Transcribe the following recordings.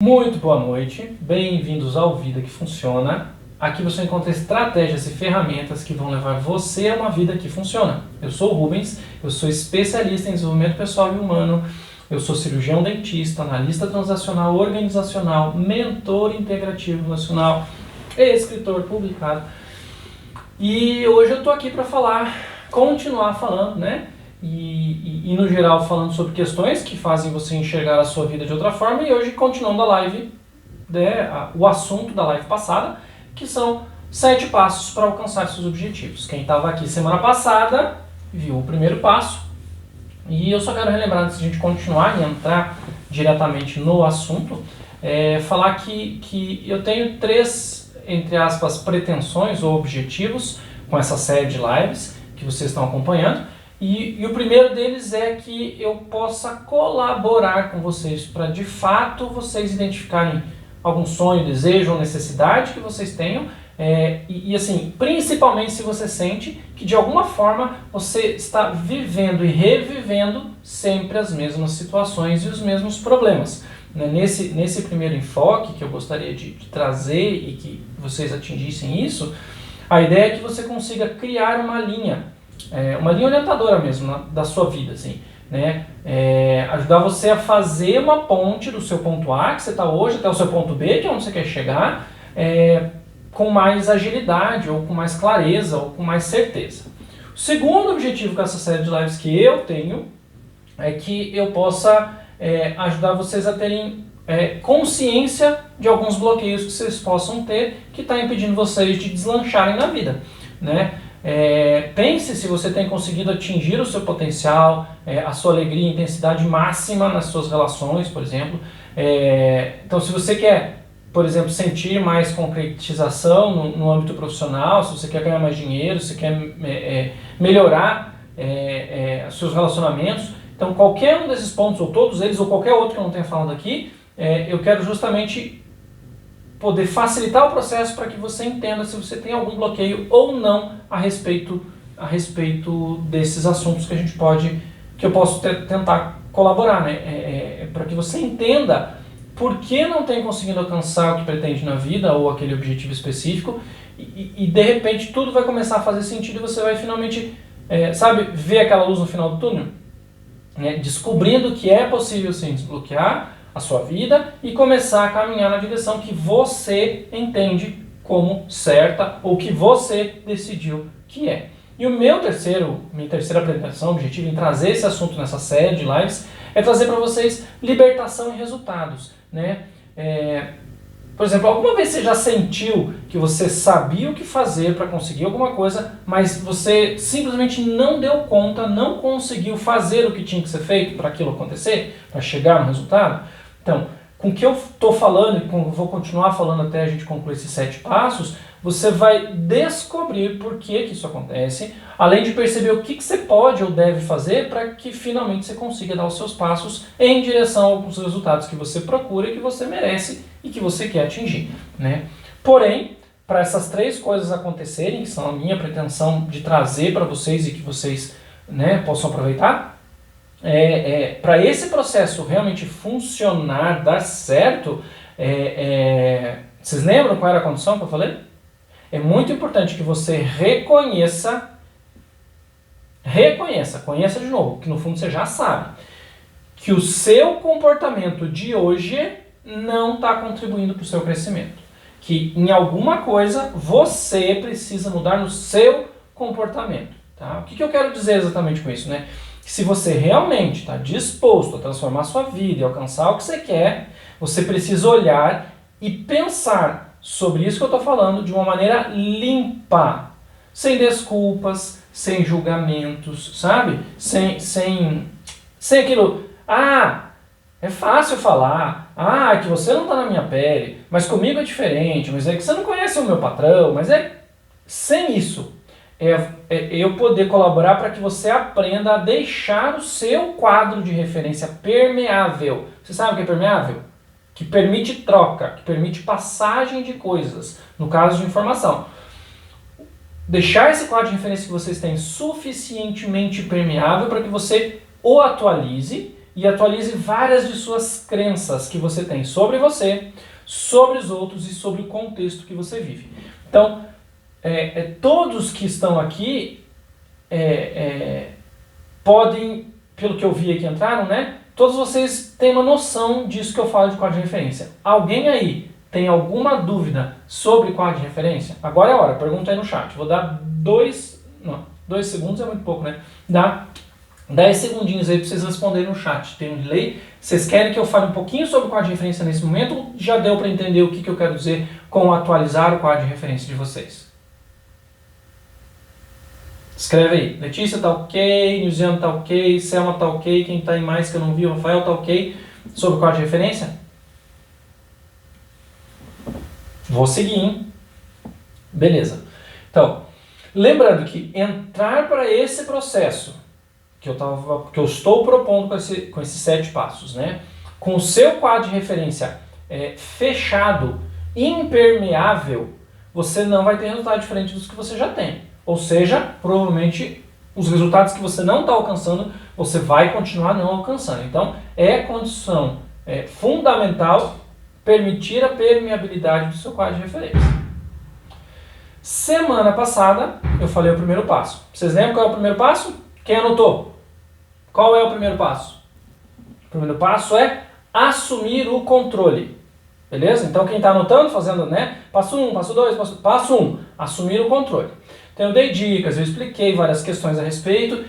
Muito boa noite, bem-vindos ao Vida que Funciona. Aqui você encontra estratégias e ferramentas que vão levar você a uma vida que funciona. Eu sou o Rubens, eu sou especialista em desenvolvimento pessoal e humano, eu sou cirurgião dentista, analista transacional organizacional, mentor integrativo relacional e escritor publicado. E hoje eu estou aqui para continuar falando, né? E no geral falando sobre questões que fazem você enxergar a sua vida de outra forma. E hoje continuando a live, o assunto da live passada, que são 7 passos para alcançar seus objetivos. Quem estava aqui semana passada viu o primeiro passo. E eu só quero relembrar, antes de a gente continuar e entrar diretamente no assunto, falar que eu tenho 3, entre aspas, pretensões ou objetivos com essa série de lives que vocês estão acompanhando. E o primeiro deles é que eu possa colaborar com vocês para, de fato, vocês identificarem algum sonho, desejo ou necessidade que vocês tenham. E assim, principalmente se você sente que de alguma forma você está vivendo e revivendo sempre as mesmas situações e os mesmos problemas. Nesse primeiro enfoque que eu gostaria de trazer e que vocês atingissem isso, a ideia é que você consiga criar uma linha orientadora mesmo da sua vida, assim, né? Ajudar você a fazer uma ponte do seu ponto A, que você está hoje, até o seu ponto B, que é onde você quer chegar, com mais agilidade, ou com mais clareza, ou com mais certeza. O segundo objetivo com essa série de lives que eu tenho é que eu possa ajudar vocês a terem consciência de alguns bloqueios que vocês possam ter que está impedindo vocês de deslancharem na vida, né? Pense se você tem conseguido atingir o seu potencial, a sua alegria e intensidade máxima nas suas relações, por exemplo. Então, se você quer, por exemplo, sentir mais concretização no âmbito profissional, se você quer ganhar mais dinheiro, se você quer melhorar os seus relacionamentos, então qualquer um desses pontos, ou todos eles, ou qualquer outro que eu não tenha falado aqui, eu quero justamente poder facilitar o processo para que você entenda se você tem algum bloqueio ou não a respeito desses assuntos que eu posso tentar colaborar, né? Para que você entenda por que não tem conseguido alcançar o que pretende na vida ou aquele objetivo específico e de repente tudo vai começar a fazer sentido e você vai finalmente, ver aquela luz no final do túnel, né? Descobrindo que é possível sim desbloquear a sua vida e começar a caminhar na direção que você entende como certa ou que você decidiu que é. E minha terceira pretensão, objetivo em trazer esse assunto nessa série de lives é trazer para vocês libertação e resultados, né? Por exemplo, alguma vez você já sentiu que você sabia o que fazer para conseguir alguma coisa, mas você simplesmente não deu conta, não conseguiu fazer o que tinha que ser feito para aquilo acontecer, para chegar no resultado? Então, com o que eu estou falando e vou continuar falando até a gente concluir esses 7 passos, você vai descobrir por que isso acontece, além de perceber o que você pode ou deve fazer para que finalmente você consiga dar os seus passos em direção aos resultados que você procura e que você merece e que você quer atingir, né? Porém, para essas 3 coisas acontecerem, que são a minha pretensão de trazer para vocês e que vocês, né, possam aproveitar, para esse processo realmente funcionar, dar certo, vocês lembram qual era a condição que eu falei? É muito importante que você conheça de novo, que no fundo você já sabe, que o seu comportamento de hoje não está contribuindo para o seu crescimento. Que em alguma coisa você precisa mudar no seu comportamento. Tá? O que eu quero dizer exatamente com isso, né? Se você realmente está disposto a transformar a sua vida e alcançar o que você quer, você precisa olhar e pensar sobre isso que eu estou falando de uma maneira limpa, sem desculpas, sem julgamentos, sabe? Sem aquilo, é fácil falar, é que você não está na minha pele, mas comigo é diferente, mas é que você não conhece o meu patrão, mas sem isso. Eu poder colaborar para que você aprenda a deixar o seu quadro de referência permeável. Você sabe o que é permeável? Que permite troca, que permite passagem de coisas, no caso de informação. Deixar esse quadro de referência que vocês têm suficientemente permeável para que você o atualize e atualize várias de suas crenças que você tem sobre você, sobre os outros e sobre o contexto que você vive. Então, todos que estão aqui podem, pelo que eu vi aqui entraram, né? Todos vocês têm uma noção disso que eu falo de quadro de referência. Alguém aí tem alguma dúvida sobre quadro de referência? Agora é a hora, pergunta aí no chat. Vou dar 2 segundos é muito pouco, né? Dá 10 segundinhos aí para vocês responderem no chat. Tem um delay. Vocês querem que eu fale um pouquinho sobre o quadro de referência nesse momento? Já deu para entender o que eu quero dizer com atualizar o quadro de referência de vocês? Escreve aí. Letícia tá ok, Nilziano tá ok, Selma tá ok, quem tá aí mais que eu não vi, o Rafael tá ok sobre o quadro de referência? Vou seguir, hein? Beleza. Então, lembrando que entrar para esse processo que eu estou propondo com esses 7 passos, né? Com o seu quadro de referência fechado, impermeável, você não vai ter resultado diferente dos que você já tem. Ou seja, provavelmente os resultados que você não está alcançando, você vai continuar não alcançando. Então, é condição fundamental permitir a permeabilidade do seu quadro de referência. Semana passada, eu falei o primeiro passo. Vocês lembram qual é o primeiro passo? Quem anotou? Qual é o primeiro passo? O primeiro passo é assumir o controle. Beleza? Então, quem está anotando, fazendo, né? Passo 1, passo 2, passo 1, assumir o controle. Então, eu dei dicas, eu expliquei várias questões a respeito.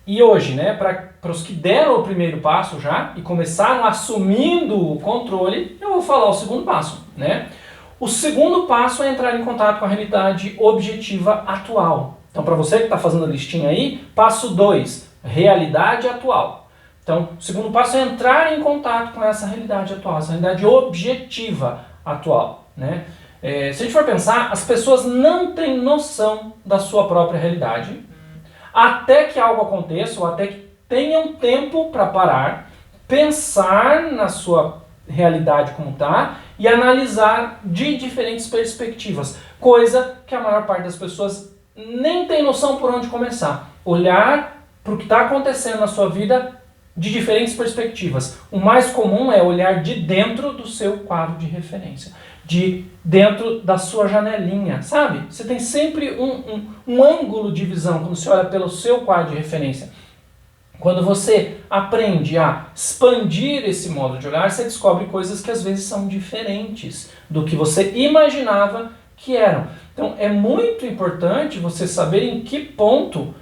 E hoje, né, para os que deram o primeiro passo já e começaram assumindo o controle, eu vou falar o segundo passo, né? O segundo passo é entrar em contato com a realidade objetiva atual. Então, para você que está fazendo a listinha aí, passo 2, realidade atual. Então, o segundo passo é entrar em contato com essa realidade atual, essa realidade objetiva atual, né? Se a gente for pensar, as pessoas não têm noção da sua própria realidade até que algo aconteça ou até que tenham tempo para parar, pensar na sua realidade como está e analisar de diferentes perspectivas, coisa que a maior parte das pessoas nem tem noção por onde começar. Olhar para o que está acontecendo na sua vida de diferentes perspectivas. O mais comum é olhar de dentro do seu quadro de referência, de dentro da sua janelinha, sabe? Você tem sempre um ângulo de visão quando você olha pelo seu quadro de referência. Quando você aprende a expandir esse modo de olhar, você descobre coisas que às vezes são diferentes do que você imaginava que eram. Então é muito importante você saber em que ponto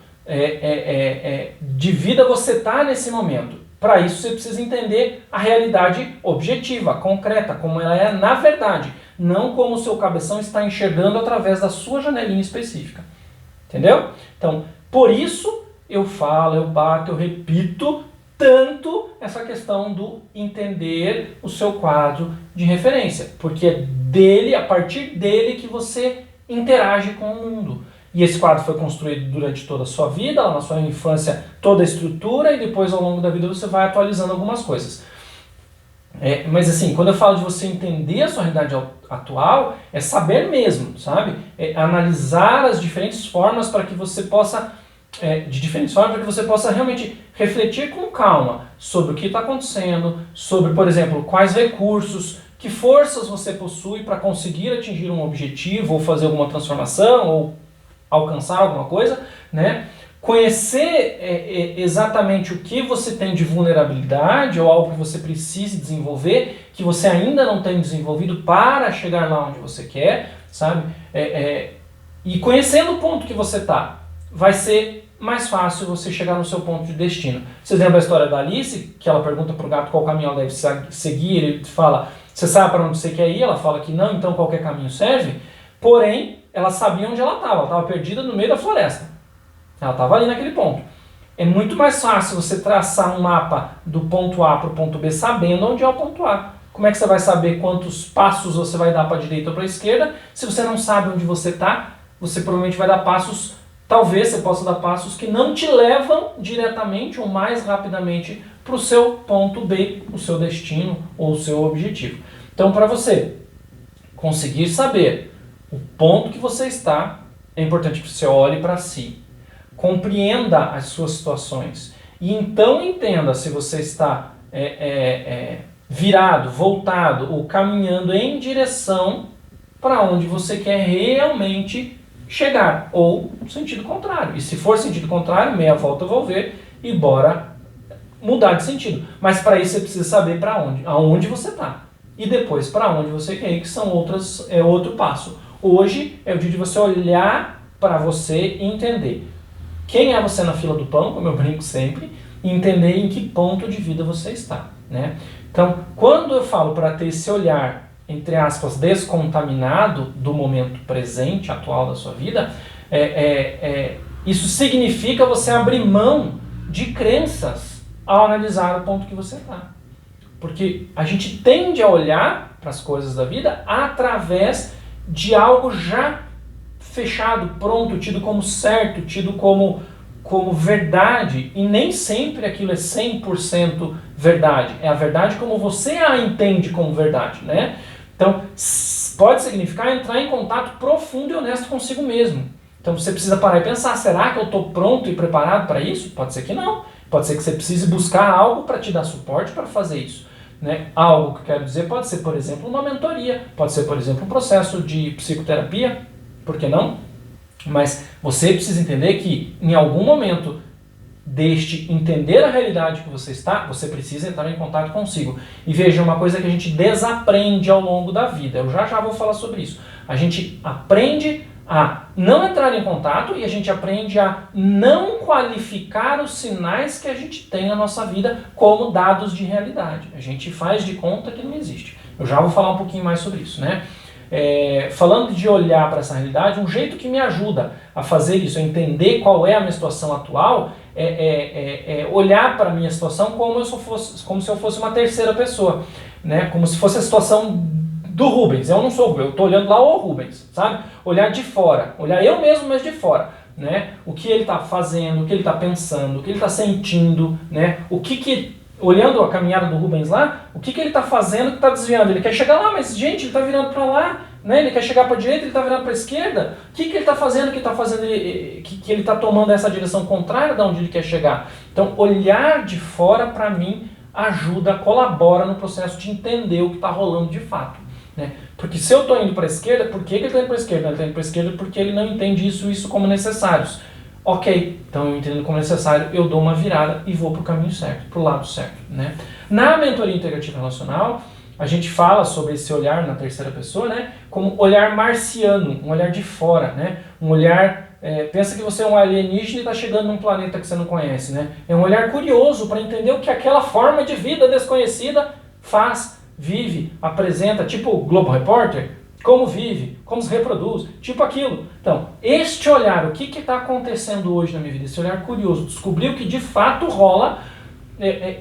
de vida você está nesse momento. Para isso você precisa entender a realidade objetiva, concreta, como ela é na verdade, não como o seu cabeção está enxergando através da sua janelinha específica. Entendeu? Então, por isso eu falo, eu bato, eu repito tanto essa questão do entender o seu quadro de referência, porque é dele, a partir dele que você interage com o mundo. E esse quadro foi construído durante toda a sua vida, lá na sua infância, toda a estrutura, e depois ao longo da vida você vai atualizando algumas coisas. Mas assim, quando eu falo de você entender a sua realidade atual, é saber mesmo, sabe? É analisar as diferentes formas para que você possa, realmente refletir com calma sobre o que está acontecendo, sobre, por exemplo, quais recursos, que forças você possui para conseguir atingir um objetivo, ou fazer alguma transformação, ou alcançar alguma coisa, né? Conhecer exatamente o que você tem de vulnerabilidade ou algo que você precise desenvolver, que você ainda não tem desenvolvido para chegar lá onde você quer, sabe? E conhecendo o ponto que você está, vai ser mais fácil você chegar no seu ponto de destino. Vocês lembram a história da Alice, que ela pergunta para o gato qual caminho ela deve seguir, ele fala, você sabe para onde você quer ir? Ela fala que não, então qualquer caminho serve. Porém, ela sabia onde ela estava perdida no meio da floresta. Ela estava ali naquele ponto. É muito mais fácil você traçar um mapa do ponto A para o ponto B sabendo onde é o ponto A. Como é que você vai saber quantos passos você vai dar para a direita ou para a esquerda? Se você não sabe onde você está, você provavelmente vai dar passos, talvez você possa dar passos que não te levam diretamente ou mais rapidamente para o seu ponto B, o seu destino ou o seu objetivo. Então, para você conseguir saber o ponto que você está, é importante que você olhe para si, compreenda as suas situações E então entenda se você está virado, voltado ou caminhando em direção para onde você quer realmente chegar, ou sentido contrário. E se for sentido contrário, meia volta volver e bora mudar de sentido. Mas para isso você precisa saber para onde, aonde você está. E depois para onde você quer ir, que são outro passo. Hoje é o dia de você olhar para você e entender quem é você na fila do pão, como eu brinco sempre, e entender em que ponto de vida você está, né? Então, quando eu falo para ter esse olhar, entre aspas, descontaminado do momento presente, atual da sua vida, isso significa você abrir mão de crenças ao analisar o ponto que você está. Porque a gente tende a olhar para as coisas da vida através de algo já fechado, pronto, tido como certo, tido como verdade, e nem sempre aquilo é 100% verdade. É a verdade como você a entende como verdade, né? Então, pode significar entrar em contato profundo e honesto consigo mesmo. Então, você precisa parar e pensar, será que eu estou pronto e preparado para isso? Pode ser que não. Pode ser que você precise buscar algo para te dar suporte para fazer isso, né? Algo que eu quero dizer pode ser, por exemplo, uma mentoria, pode ser, por exemplo, um processo de psicoterapia, por que não? Mas você precisa entender que em algum momento deste entender a realidade que você está, você precisa entrar em contato consigo. E veja, uma coisa que a gente desaprende ao longo da vida, eu já vou falar sobre isso. A gente aprende a não entrar em contato e a gente aprende a não qualificar os sinais que a gente tem na nossa vida como dados de realidade. A gente faz de conta que não existe. Eu já vou falar um pouquinho mais sobre isso, né? Falando de olhar para essa realidade, um jeito que me ajuda a fazer isso, a entender qual é a minha situação atual, olhar para a minha situação como se eu fosse uma terceira pessoa, né? Como se fosse a situação do Rubens. Eu não sou o Rubens, eu estou olhando lá o Rubens, sabe? Olhar de fora, olhar eu mesmo, mas de fora, né? O que ele está fazendo, o que ele está pensando, o que ele está sentindo, né? Olhando a caminhada do Rubens lá, o que ele está fazendo que está desviando? Ele quer chegar lá, mas gente, ele está virando para lá, né? Ele quer chegar para a direita, ele está virando para a esquerda. O que ele está fazendo que ele está tomando essa direção contrária de onde ele quer chegar? Então, olhar de fora, para mim, ajuda, colabora no processo de entender o que está rolando de fato, né? Porque se eu estou indo para a esquerda, por que ele está indo para a esquerda? Ele está indo para a esquerda porque ele não entende isso como necessários. Ok, então eu entendo como necessário, eu dou uma virada e vou para o caminho certo, para o lado certo, né? Na mentoria integrativa relacional, a gente fala sobre esse olhar na terceira pessoa, né? Como olhar marciano, um olhar de fora, né? Um olhar, pensa que você é um alienígena e está chegando num planeta que você não conhece, né? É um olhar curioso para entender o que aquela forma de vida desconhecida faz, vive, apresenta, tipo o Globo Repórter. Como vive, como se reproduz, tipo aquilo. Então, este olhar, o que está acontecendo hoje na minha vida, esse olhar curioso, descobrir o que de fato rola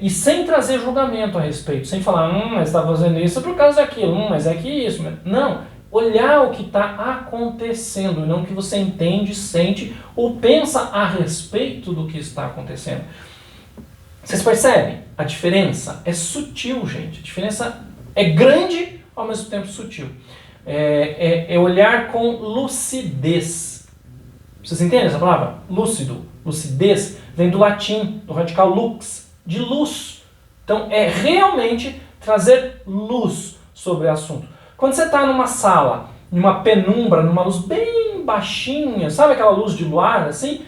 e sem trazer julgamento a respeito, sem falar, mas está fazendo isso por causa daquilo, mas é que isso. Não, olhar o que está acontecendo, não o que você entende, sente ou pensa a respeito do que está acontecendo. Vocês percebem? A diferença é sutil, gente. A diferença é grande, ao mesmo tempo sutil. É olhar com lucidez. Vocês entendem essa palavra? Lúcido, lucidez, vem do latim, do radical lux, de luz. Então é realmente trazer luz sobre o assunto. Quando você está numa sala, numa penumbra, numa luz bem baixinha, sabe aquela luz de luar assim?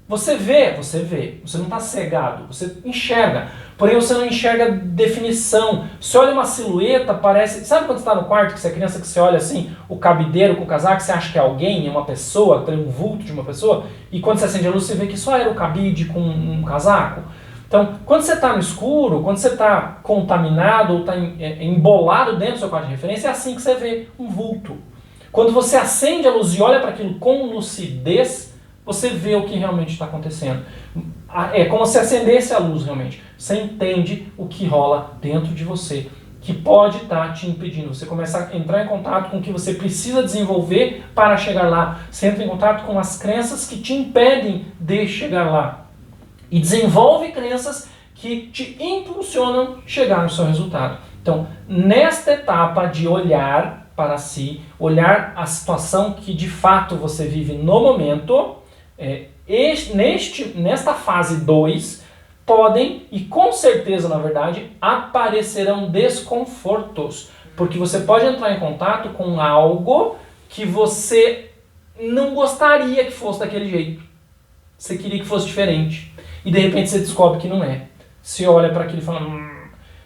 Você vê, você não está cegado, você enxerga, porém você não enxerga definição. Você olha uma silhueta, parece... Sabe quando você está no quarto, que você é criança, que você olha assim, o cabideiro com o casaco, você acha que é alguém, é uma pessoa, tem um vulto de uma pessoa, e quando você acende a luz, você vê que só era o cabide com um casaco? Então, quando você está no escuro, quando você está contaminado ou está embolado dentro do seu quadro de referência, é assim que você vê um vulto. Quando você acende a luz e olha para aquilo com lucidez, você vê o que realmente está acontecendo. É como se acendesse a luz realmente. Você entende o que rola dentro de você, que pode estar te impedindo. Você começa a entrar em contato com o que você precisa desenvolver para chegar lá. Você entra em contato com as crenças que te impedem de chegar lá. E desenvolve crenças que te impulsionam a chegar no seu resultado. Então, nesta etapa de olhar para si, olhar a situação que de fato você vive no momento... Nesta fase 2, podem, e com certeza, na verdade, aparecerão desconfortos. Porque você pode entrar em contato com algo que você não gostaria que fosse daquele jeito. Você queria que fosse diferente. E de repente você descobre que não é. Você olha para aquilo e fala,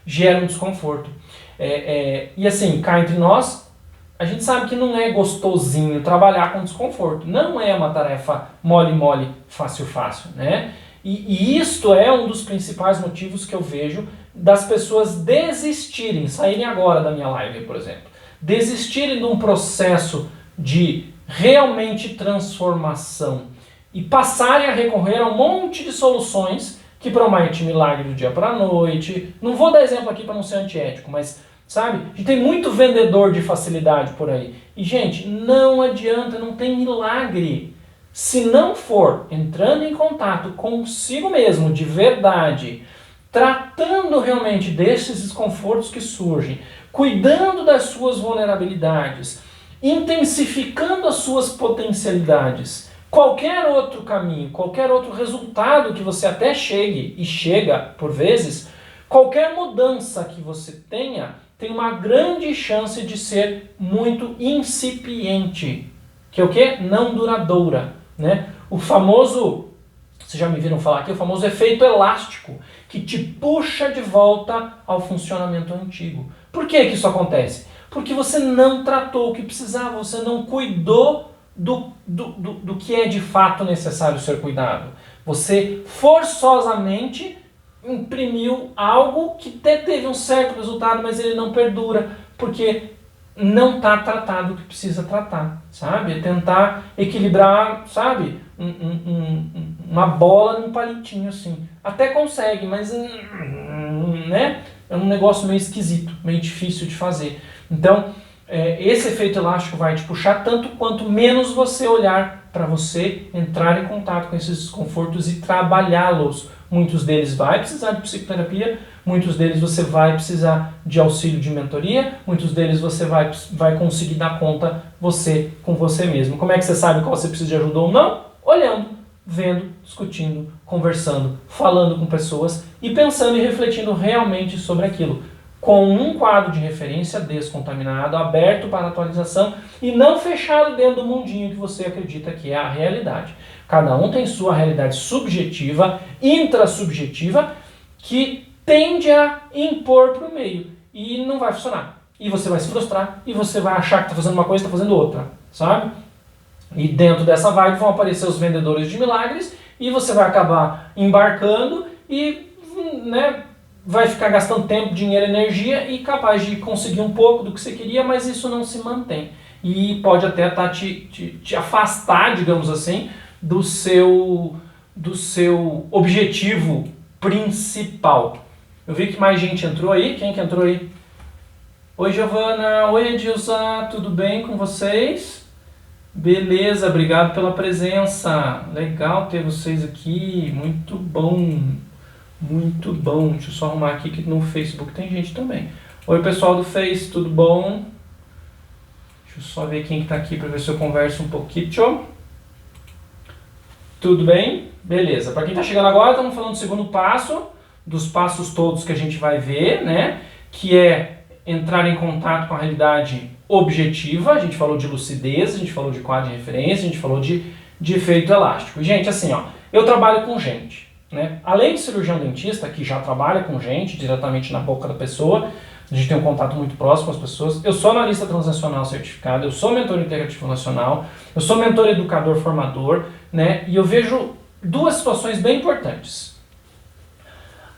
gera um desconforto. E assim, cá entre nós, a gente sabe que não é gostosinho trabalhar com desconforto. Não é uma tarefa mole, fácil, né? E isto é um dos principais motivos que eu vejo das pessoas desistirem, saírem agora da minha live, por exemplo. Desistirem de um processo de realmente transformação e passarem a recorrer a um monte de soluções que prometem milagre do dia para a noite. Não vou dar exemplo aqui para não ser antiético, mas, sabe, a gente tem muito vendedor de facilidade por aí. E, gente, não adianta, não tem milagre. Se não for entrando em contato consigo mesmo, de verdade, tratando realmente desses desconfortos que surgem, cuidando das suas vulnerabilidades, intensificando as suas potencialidades, qualquer outro caminho, qualquer outro resultado que você até chegue, e chega por vezes, qualquer mudança que você tenha, tem uma grande chance de ser muito incipiente, que é o quê? Não duradoura, né? O famoso, vocês já me viram falar aqui, o famoso efeito elástico, que te puxa de volta ao funcionamento antigo. Por que isso acontece? Porque você não tratou o que precisava, você não cuidou do que é de fato necessário ser cuidado. Você forçosamente imprimiu algo que até teve um certo resultado, mas ele não perdura, porque não está tratado o que precisa tratar, sabe? É tentar equilibrar, sabe? Uma bola num palitinho assim. Até consegue, mas né? É um negócio meio esquisito, meio difícil de fazer. Então, esse efeito elástico vai te puxar tanto quanto menos você olhar para você, entrar em contato com esses desconfortos e trabalhá-los. Muitos deles vai precisar de psicoterapia, muitos deles você vai precisar de auxílio de mentoria, muitos deles você vai conseguir dar conta você com você mesmo. Como é que você sabe qual você precisa de ajuda ou não? Olhando, vendo, discutindo, conversando, falando com pessoas e pensando e refletindo realmente sobre aquilo, com um quadro de referência descontaminado, aberto para atualização e não fechado dentro do mundinho que você acredita que é a realidade. Cada um tem sua realidade subjetiva, intrasubjetiva, que tende a impor para o meio e não vai funcionar. E você vai se frustrar e você vai achar que está fazendo uma coisa e está fazendo outra, sabe? E dentro dessa vibe vão aparecer os vendedores de milagres e você vai acabar embarcando e, né, vai ficar gastando tempo, dinheiro, energia e capaz de conseguir um pouco do que você queria, mas isso não se mantém. E pode até te afastar, digamos assim, do seu objetivo principal. Eu vi que mais gente entrou aí. Quem que entrou aí? Oi, Giovana. Oi, Edilza. Tudo bem com vocês? Beleza, obrigado pela presença. Legal ter vocês aqui. Muito bom. Muito bom. Deixa eu só arrumar aqui que no Facebook tem gente também. Oi, pessoal do Face, tudo bom? Deixa eu só ver quem que tá aqui para ver se eu converso um pouquinho. Tudo bem? Beleza. Para quem está chegando agora, estamos falando do segundo passo, dos passos todos que a gente vai ver, né? Que é entrar em contato com a realidade objetiva. A gente falou de lucidez, a gente falou de quadro de referência, a gente falou de efeito elástico. Gente, assim, ó, eu trabalho com gente, né? Além de cirurgião dentista, que já trabalha com gente, diretamente na boca da pessoa, a gente tem um contato muito próximo com as pessoas. Eu sou analista transacional certificado, eu sou mentor integrativo nacional, eu sou mentor educador formador, né? E eu vejo duas situações bem importantes.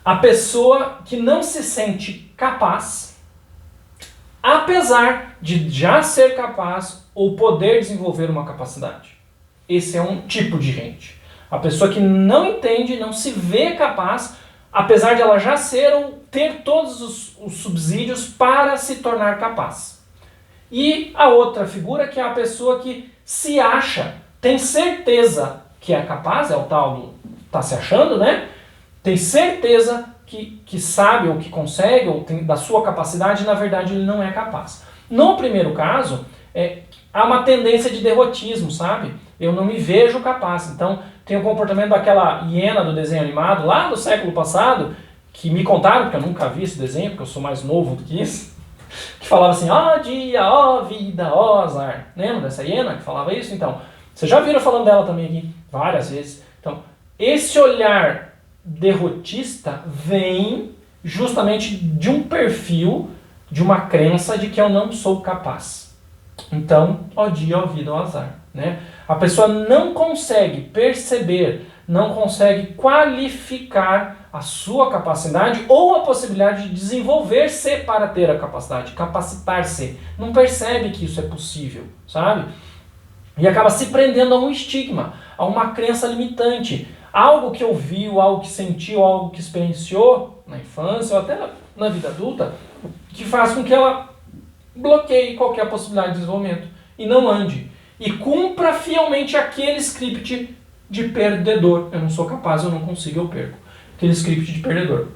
A pessoa que não se sente capaz, apesar de já ser capaz ou poder desenvolver uma capacidade. Esse é um tipo de gente. A pessoa que não entende, não se vê capaz, apesar de ela já ser ou ter todos os subsídios para se tornar capaz. E a outra figura que é a pessoa que se acha, tem certeza que é capaz, é o tal do tá se achando, né? Tem certeza que sabe ou que consegue ou tem da sua capacidade e na verdade ele não é capaz. No primeiro caso, há uma tendência de derrotismo, sabe? Eu não me vejo capaz. Então, tem o comportamento daquela hiena do desenho animado lá do século passado, que me contaram, porque eu nunca vi esse desenho, porque eu sou mais novo do que isso, que falava assim, ó dia, ó vida, ó azar. Lembra dessa hiena que falava isso? Então, vocês já viram falando dela também aqui, várias vezes. Então, esse olhar derrotista vem justamente de um perfil, de uma crença de que eu não sou capaz. Então, ó dia, ó vida, ó azar. Né? A pessoa não consegue perceber, não consegue qualificar a sua capacidade ou a possibilidade de desenvolver-se para ter a capacidade, capacitar-se. Não percebe que isso é possível, sabe? E acaba se prendendo a um estigma, a uma crença limitante. Algo que ouviu, algo que sentiu, algo que experienciou na infância ou até na vida adulta, que faz com que ela bloqueie qualquer possibilidade de desenvolvimento e não ande. E cumpra fielmente aquele script de perdedor. Eu não sou capaz, eu não consigo, eu perco. Aquele script de perdedor.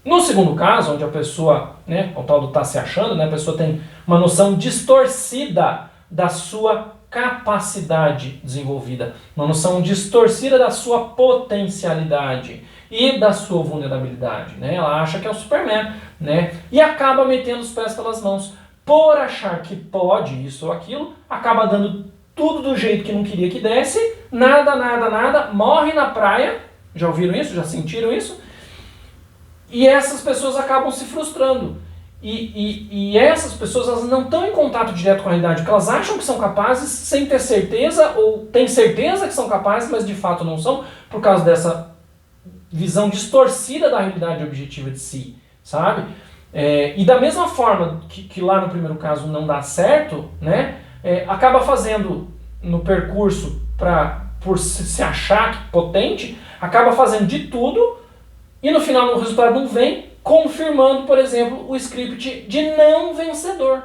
No segundo caso, onde a pessoa, né, o tal do tá se achando, né, a pessoa tem uma noção distorcida da sua capacidade desenvolvida, uma noção distorcida da sua potencialidade e da sua vulnerabilidade. Né? Ela acha que é o Superman, né? E acaba metendo os pés pelas mãos. Por achar que pode isso ou aquilo, acaba dando tudo do jeito que não queria que desse, nada, morre na praia. Já ouviram isso? Já sentiram isso? E essas pessoas acabam se frustrando. E essas pessoas elas não estão em contato direto com a realidade, porque elas acham que são capazes sem ter certeza, ou têm certeza que são capazes, mas de fato não são, por causa dessa visão distorcida da realidade objetiva de si, sabe? E da mesma forma que lá no primeiro caso não dá certo, né, acaba fazendo no percurso por se achar potente, acaba fazendo de tudo e no final o resultado não vem, confirmando, por exemplo, o script de não vencedor,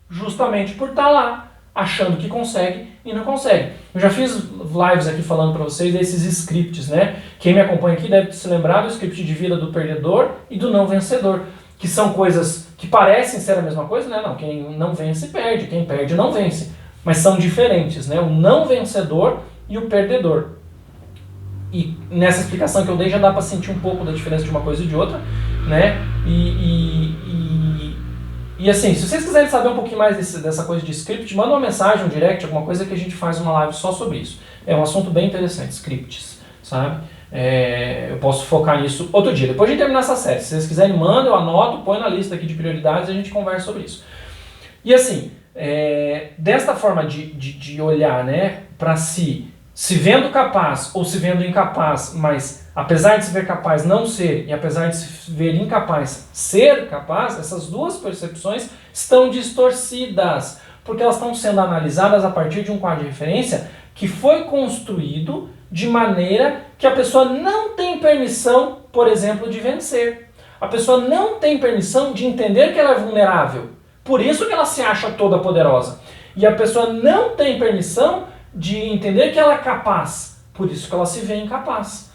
justamente por estar lá, achando que consegue e não consegue. Eu já fiz lives aqui falando para vocês desses scripts, né? Quem me acompanha aqui deve se lembrar do script de vida do perdedor e do não vencedor, que são coisas que parecem ser a mesma coisa, né? Não, quem não vence perde, quem perde não vence, mas são diferentes, né? O não vencedor e o perdedor. E nessa explicação que eu dei já dá para sentir um pouco da diferença de uma coisa e de outra, né? E assim, se vocês quiserem saber um pouquinho mais dessa coisa de script, manda uma mensagem, um direct, alguma coisa que a gente faz uma live só sobre isso. É um assunto bem interessante, scripts, sabe? Eu posso focar nisso outro dia. Depois de terminar essa série, se vocês quiserem, manda, eu anoto, põe na lista aqui de prioridades e a gente conversa sobre isso. E assim, desta forma de olhar, né, para si, se vendo capaz ou se vendo incapaz, mas apesar de se ver capaz não ser e apesar de se ver incapaz ser capaz, essas duas percepções estão distorcidas, porque elas estão sendo analisadas a partir de um quadro de referência que foi construído de maneira que a pessoa não tem permissão, por exemplo, de vencer. A pessoa não tem permissão de entender que ela é vulnerável. Por isso que ela se acha toda poderosa. E a pessoa não tem permissão de entender que ela é capaz. Por isso que ela se vê incapaz.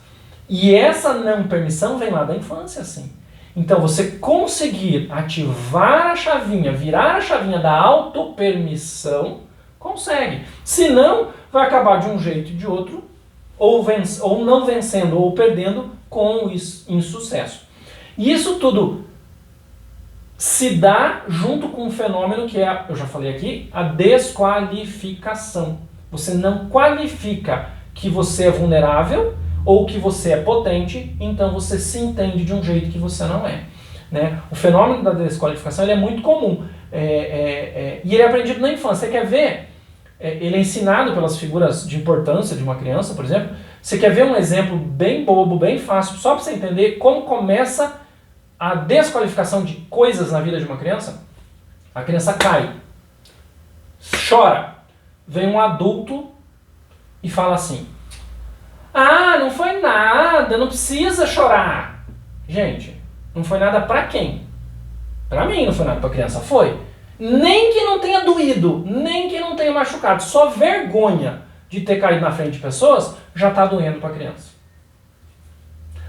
E essa não permissão vem lá da infância, assim. Então você conseguir ativar a chavinha, virar a chavinha da autopermissão, consegue. Se não, vai acabar de um jeito e de outro, ou não vencendo ou perdendo com insucesso. E isso tudo se dá junto com um fenômeno que é, eu já falei aqui, a desqualificação. Você não qualifica que você é vulnerável ou que você é potente, então você se entende de um jeito que você não é. Né? O fenômeno da desqualificação ele é muito comum e ele é aprendido na infância. Você quer ver? Ele é ensinado pelas figuras de importância de uma criança, por exemplo. Você quer ver um exemplo bem bobo, bem fácil, só para você entender como começa a desqualificação de coisas na vida de uma criança? A criança cai, chora, vem um adulto e fala assim: ah, não foi nada, não precisa chorar. Gente, não foi nada pra quem? Pra mim não foi nada, pra criança foi. Nem que não tenha doído, nem que não tenha machucado, só vergonha de ter caído na frente de pessoas já tá doendo pra criança.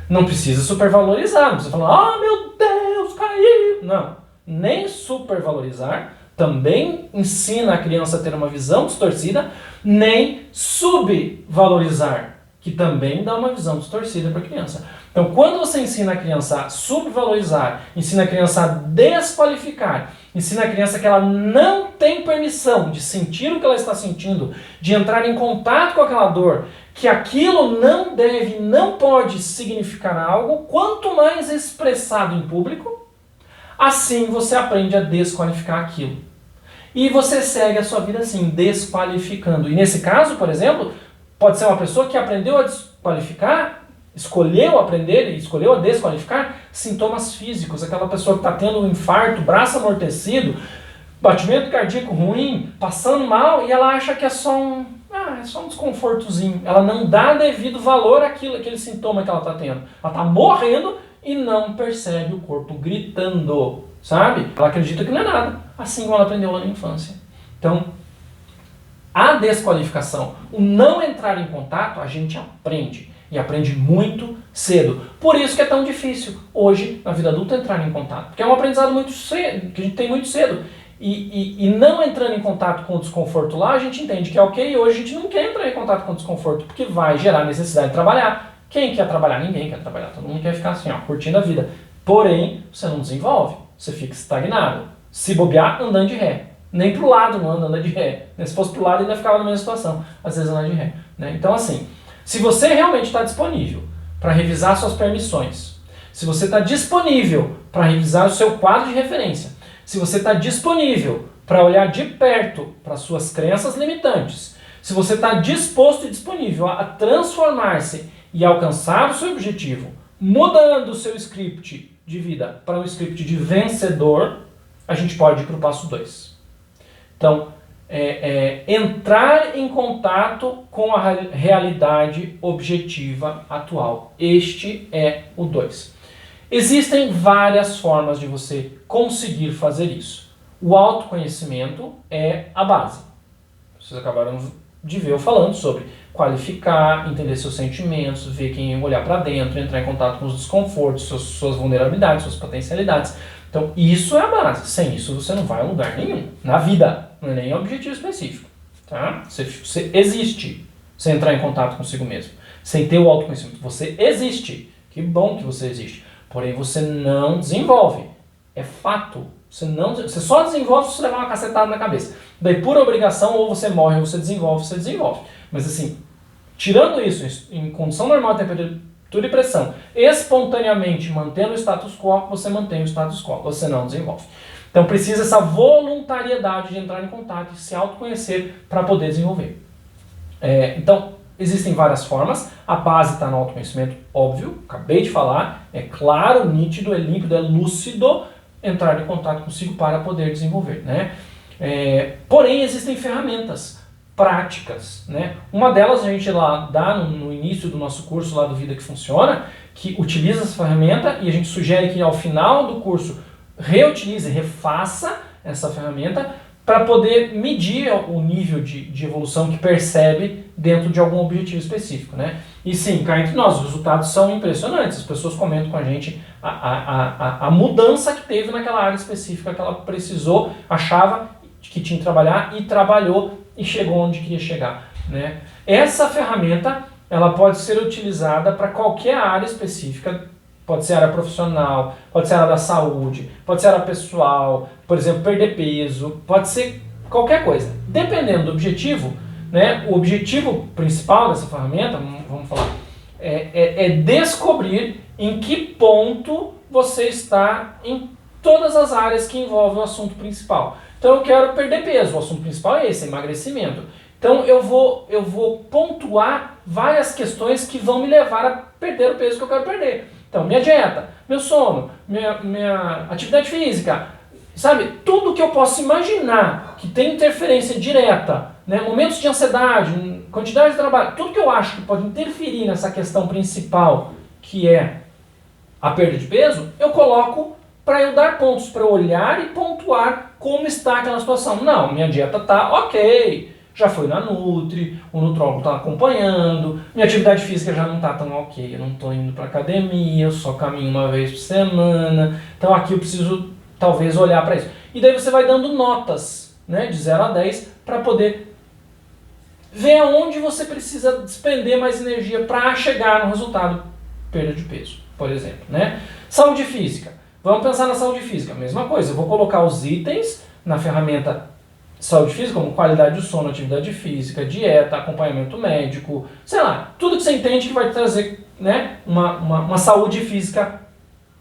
Não precisa supervalorizar, não precisa falar, ah, meu Deus, caiu. Não, nem supervalorizar também ensina a criança a ter uma visão distorcida, nem subvalorizar, que também dá uma visão distorcida para a criança. Então, quando você ensina a criança a subvalorizar, ensina a criança a desqualificar, ensina a criança que ela não tem permissão de sentir o que ela está sentindo, de entrar em contato com aquela dor, que aquilo não deve, não pode significar algo, quanto mais expressado em público, assim você aprende a desqualificar aquilo. E você segue a sua vida assim, desqualificando. E nesse caso, por exemplo, pode ser uma pessoa que aprendeu a desqualificar, escolheu aprender e escolheu a desqualificar sintomas físicos. Aquela pessoa que está tendo um infarto, braço amortecido, batimento cardíaco ruim, passando mal, e ela acha que é só um desconfortozinho. Ela não dá devido valor àquele sintoma que ela está tendo. Ela está morrendo e não percebe o corpo gritando, sabe? Ela acredita que não é nada, assim como ela aprendeu lá na infância. Então, a desqualificação, o não entrar em contato, a gente aprende. E aprende muito cedo. Por isso que é tão difícil hoje, na vida adulta, entrar em contato. Porque é um aprendizado muito cedo, que a gente tem muito cedo. E não entrando em contato com o desconforto lá, a gente entende que é ok, e hoje a gente não quer entrar em contato com o desconforto, porque vai gerar necessidade de trabalhar. Quem quer trabalhar? Ninguém quer trabalhar. Todo mundo quer ficar assim, ó, curtindo a vida. Porém, você não desenvolve, você fica estagnado. Se bobear, andando de ré. Nem pro lado não anda de ré. Se fosse pro lado, ainda ficava na mesma situação. Às vezes anda de ré. Né? Então, assim, se você realmente está disponível para revisar suas permissões, se você está disponível para revisar o seu quadro de referência, se você está disponível para olhar de perto para suas crenças limitantes, se você está disposto e disponível a transformar-se e alcançar o seu objetivo, mudando o seu script de vida para um script de vencedor, a gente pode ir para o passo 2. Então, entrar em contato com a realidade objetiva atual. Este é o 2. Existem várias formas de você conseguir fazer isso. O autoconhecimento é a base. Vocês acabaram de ver eu falando sobre qualificar, entender seus sentimentos, ver quem olhar para dentro, entrar em contato com os desconfortos, suas vulnerabilidades, suas potencialidades. Então, isso é a base. Sem isso, você não vai a lugar nenhum. Na vida, não é nem objetivo específico. Tá? Você existe sem entrar em contato consigo mesmo. Sem ter o autoconhecimento. Você existe. Que bom que você existe. Porém, você não desenvolve. É fato. Você só desenvolve se você levar uma cacetada na cabeça. Daí, por obrigação, ou você morre ou você desenvolve. Mas assim, tirando isso, em condição normal de temperatura e pressão, espontaneamente mantendo o status quo, você mantém o status quo, você não desenvolve. Então precisa essa voluntariedade de entrar em contato e se autoconhecer para poder desenvolver. Então, existem várias formas, a base está no autoconhecimento, óbvio, acabei de falar, é claro, nítido, é límpido, é lúcido, entrar em contato consigo para poder desenvolver. Né? Porém, existem ferramentas práticas, né? Uma delas a gente lá dá no início do nosso curso lá do Vida que Funciona, que utiliza essa ferramenta e a gente sugere que ao final do curso reutilize, refaça essa ferramenta para poder medir o nível de evolução que percebe dentro de algum objetivo específico, né? E sim, cá entre nós, os resultados são impressionantes, as pessoas comentam com a gente a mudança que teve naquela área específica que ela precisou, achava que tinha que trabalhar e trabalhou e chegou onde queria chegar, né? Essa ferramenta ela pode ser utilizada para qualquer área específica, pode ser área profissional, pode ser área da saúde, pode ser área pessoal, por exemplo, perder peso, pode ser qualquer coisa. Dependendo do objetivo, né? O objetivo principal dessa ferramenta, vamos falar, é descobrir em que ponto você está em todas as áreas que envolvem o assunto principal. Então eu quero perder peso, o assunto principal é esse, emagrecimento. Então eu vou pontuar várias questões que vão me levar a perder o peso que eu quero perder. Então, minha dieta, meu sono, minha atividade física, sabe? Tudo que eu posso imaginar que tem interferência direta, né? Momentos de ansiedade, quantidade de trabalho, tudo que eu acho que pode interferir nessa questão principal, que é a perda de peso, eu coloco para eu dar pontos, para eu olhar e pontuar como está aquela situação. Não, minha dieta tá ok, já foi na Nutri, o nutrólogo está acompanhando, minha atividade física já não está tão ok, eu não estou indo para academia, eu só caminho uma vez por semana, então aqui eu preciso talvez olhar para isso. E daí você vai dando notas, né, de 0 a 10 para poder Vê aonde você precisa despender mais energia para chegar no resultado, perda de peso, por exemplo, né? Saúde física. Vamos pensar na saúde física. Mesma coisa, eu vou colocar os itens na ferramenta saúde física, como qualidade do sono, atividade física, dieta, acompanhamento médico, sei lá, tudo que você entende que vai trazer, né, uma saúde física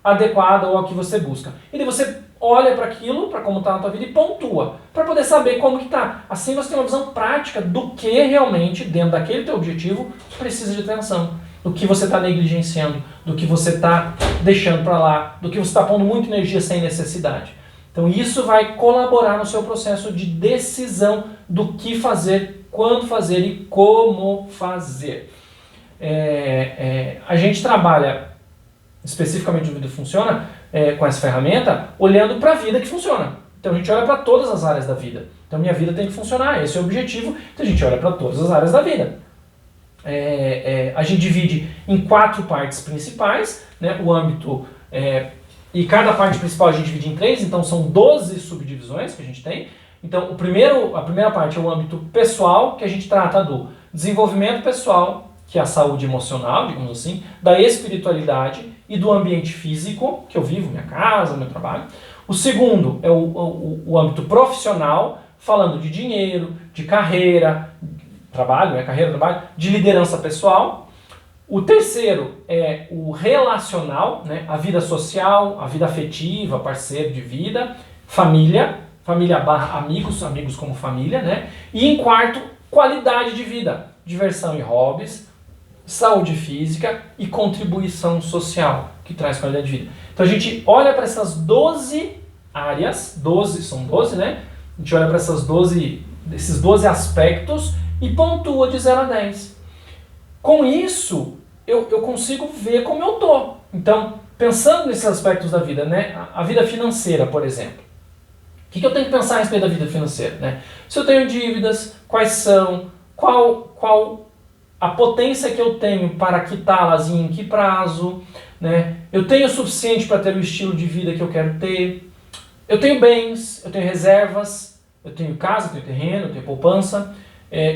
adequada ou a que você busca. E daí você olha para aquilo, para como está na tua vida e pontua, para poder saber como que está. Assim você tem uma visão prática do que realmente, dentro daquele teu objetivo, precisa de atenção. Do que você está negligenciando, do que você está deixando para lá, do que você está pondo muita energia sem necessidade. Então isso vai colaborar no seu processo de decisão do que fazer, quando fazer e como fazer. A gente trabalha, especificamente o Vida Funciona, com essa ferramenta, olhando para a vida que funciona. Então a gente olha para todas as áreas da vida. Então minha vida tem que funcionar, esse é o objetivo, então a gente olha para todas as áreas da vida. A gente divide em 4 partes principais, né, o âmbito, e cada parte principal a gente divide em 3, então são 12 subdivisões que a gente tem. Então a primeira parte é o âmbito pessoal, que a gente trata do desenvolvimento pessoal, que é a saúde emocional, digamos assim, da espiritualidade e do ambiente físico, que eu vivo, minha casa, meu trabalho. O segundo é o âmbito profissional, falando de dinheiro, de carreira, trabalho, trabalho, de liderança pessoal. O terceiro é o relacional, né, a vida social, a vida afetiva, parceiro de vida, família barra amigos, amigos como família, né? E em quarto, qualidade de vida, diversão e hobbies, saúde física e contribuição social, que traz qualidade de vida. Então a gente olha para essas 12 áreas, são 12, né? A gente olha para esses 12 aspectos e pontua de 0 a 10. Com isso, eu consigo ver como eu tô. Então, pensando nesses aspectos da vida, né? A vida financeira, por exemplo. O que eu tenho que pensar a respeito da vida financeira, né? Se eu tenho dívidas, quais são, qual a potência que eu tenho para quitá-las e em que prazo, né? Eu tenho o suficiente para ter o estilo de vida que eu quero ter. Eu tenho bens, eu tenho reservas, eu tenho casa, eu tenho terreno, eu tenho poupança.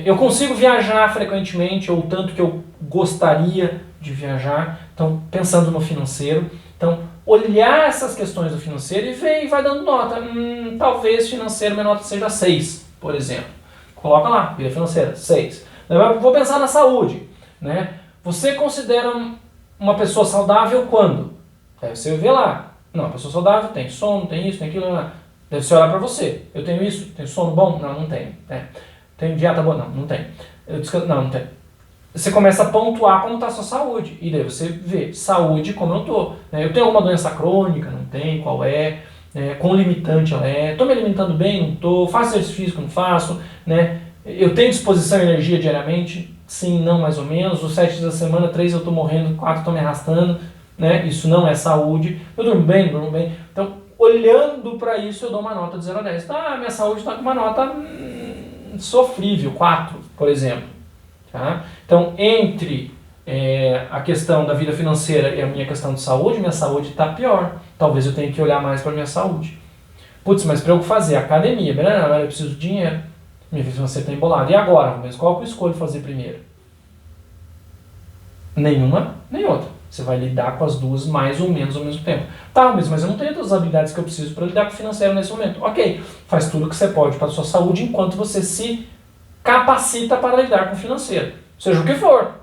Eu consigo viajar frequentemente, ou tanto que eu gostaria de viajar. Então, pensando no financeiro. Então, olhar essas questões do financeiro e ver e vai dando nota. Talvez financeiro minha nota seja 6, por exemplo. Coloca lá, vida financeira, 6. Vou pensar na saúde, né? Você considera uma pessoa saudável quando? Aí você vê lá. Não, a pessoa saudável tem sono, tem isso, tem aquilo. Deve você olhar para você. Eu tenho isso? Tenho sono bom? Não tenho. Tenho dieta boa? Não tenho. Não tenho. Você começa a pontuar como está a sua saúde. E daí você vê saúde como eu estou. Né? Eu tenho alguma doença crônica? Não tenho. Qual é? Quão limitante ela é? Estou me alimentando bem? Não estou. Faço exercício físico? Não faço? Né? Eu tenho disposição e energia diariamente? Sim, não, mais ou menos. Os 7 dias da semana, 3 eu estou morrendo, 4 estou me arrastando. Né? Isso não é saúde. Eu durmo bem, não durmo bem. Então, olhando para isso, eu dou uma nota de 0 a 10. Minha saúde está com uma nota sofrível, 4, por exemplo. Tá? Então, entre a questão da vida financeira e a minha questão de saúde, minha saúde está pior. Talvez eu tenha que olhar mais para a minha saúde. Putz, mas para eu fazer academia, eu preciso de dinheiro. Minha vida financeira está embolada. E agora, mas qual que eu escolho fazer primeiro? Nenhuma, nem outra. Você vai lidar com as duas mais ou menos ao mesmo tempo. Tá, mas eu não tenho todas as habilidades que eu preciso para lidar com o financeiro nesse momento. Ok, faz tudo o que você pode para a sua saúde enquanto você se capacita para lidar com o financeiro. Seja o que for.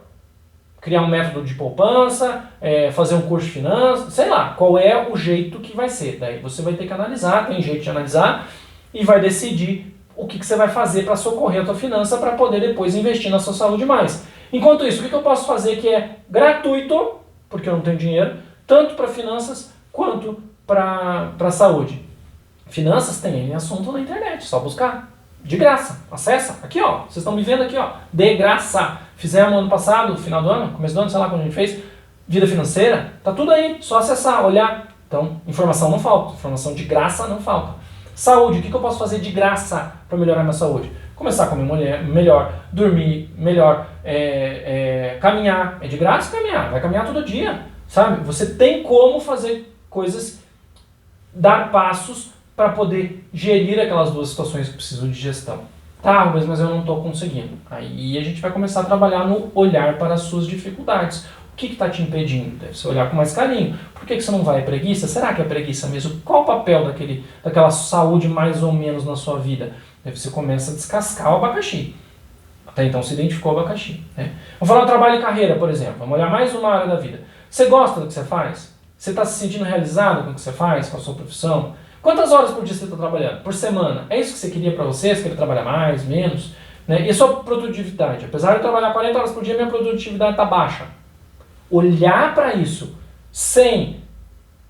Criar um método de poupança, fazer um curso de finanças, sei lá, qual é o jeito que vai ser. Daí você vai ter que analisar, tem jeito de analisar, e vai decidir o que você vai fazer para socorrer a tua finança para poder depois investir na sua saúde mais. Enquanto isso, o que eu posso fazer que é gratuito, porque eu não tenho dinheiro, tanto para finanças quanto para saúde? Finanças tem assunto na internet, só buscar. De graça, acessa, aqui ó, vocês estão me vendo aqui ó, de graça. Fizemos ano passado, final do ano, começo do ano, sei lá quando a gente fez, vida financeira, tá tudo aí, só acessar, olhar. Então, informação não falta, informação de graça não falta. Saúde, o que eu posso fazer de graça para melhorar minha saúde? Começar a comer melhor, dormir melhor, caminhar. É de graça caminhar, vai caminhar todo dia, sabe? Você tem como fazer coisas, dar passos para poder gerir aquelas duas situações que precisam de gestão. Tá, Rubens, mas eu não estou conseguindo. Aí a gente vai começar a trabalhar no olhar para as suas dificuldades. O que está te impedindo? Deve ser olhar com mais carinho. Por que você não vai? É preguiça? Será que é preguiça mesmo? Qual o papel daquela saúde mais ou menos na sua vida? Aí você começa a descascar o abacaxi. Até então se identificou o abacaxi. Né? Vamos falar do trabalho e carreira, por exemplo. Vamos olhar mais uma área da vida. Você gosta do que você faz? Você está se sentindo realizado com o que você faz, com a sua profissão? Quantas horas por dia você está trabalhando? Por semana? É isso que você queria para você? Você queria trabalhar mais, menos? Né? E a sua produtividade? Apesar de eu trabalhar 40 horas por dia, minha produtividade está baixa. Olhar para isso sem,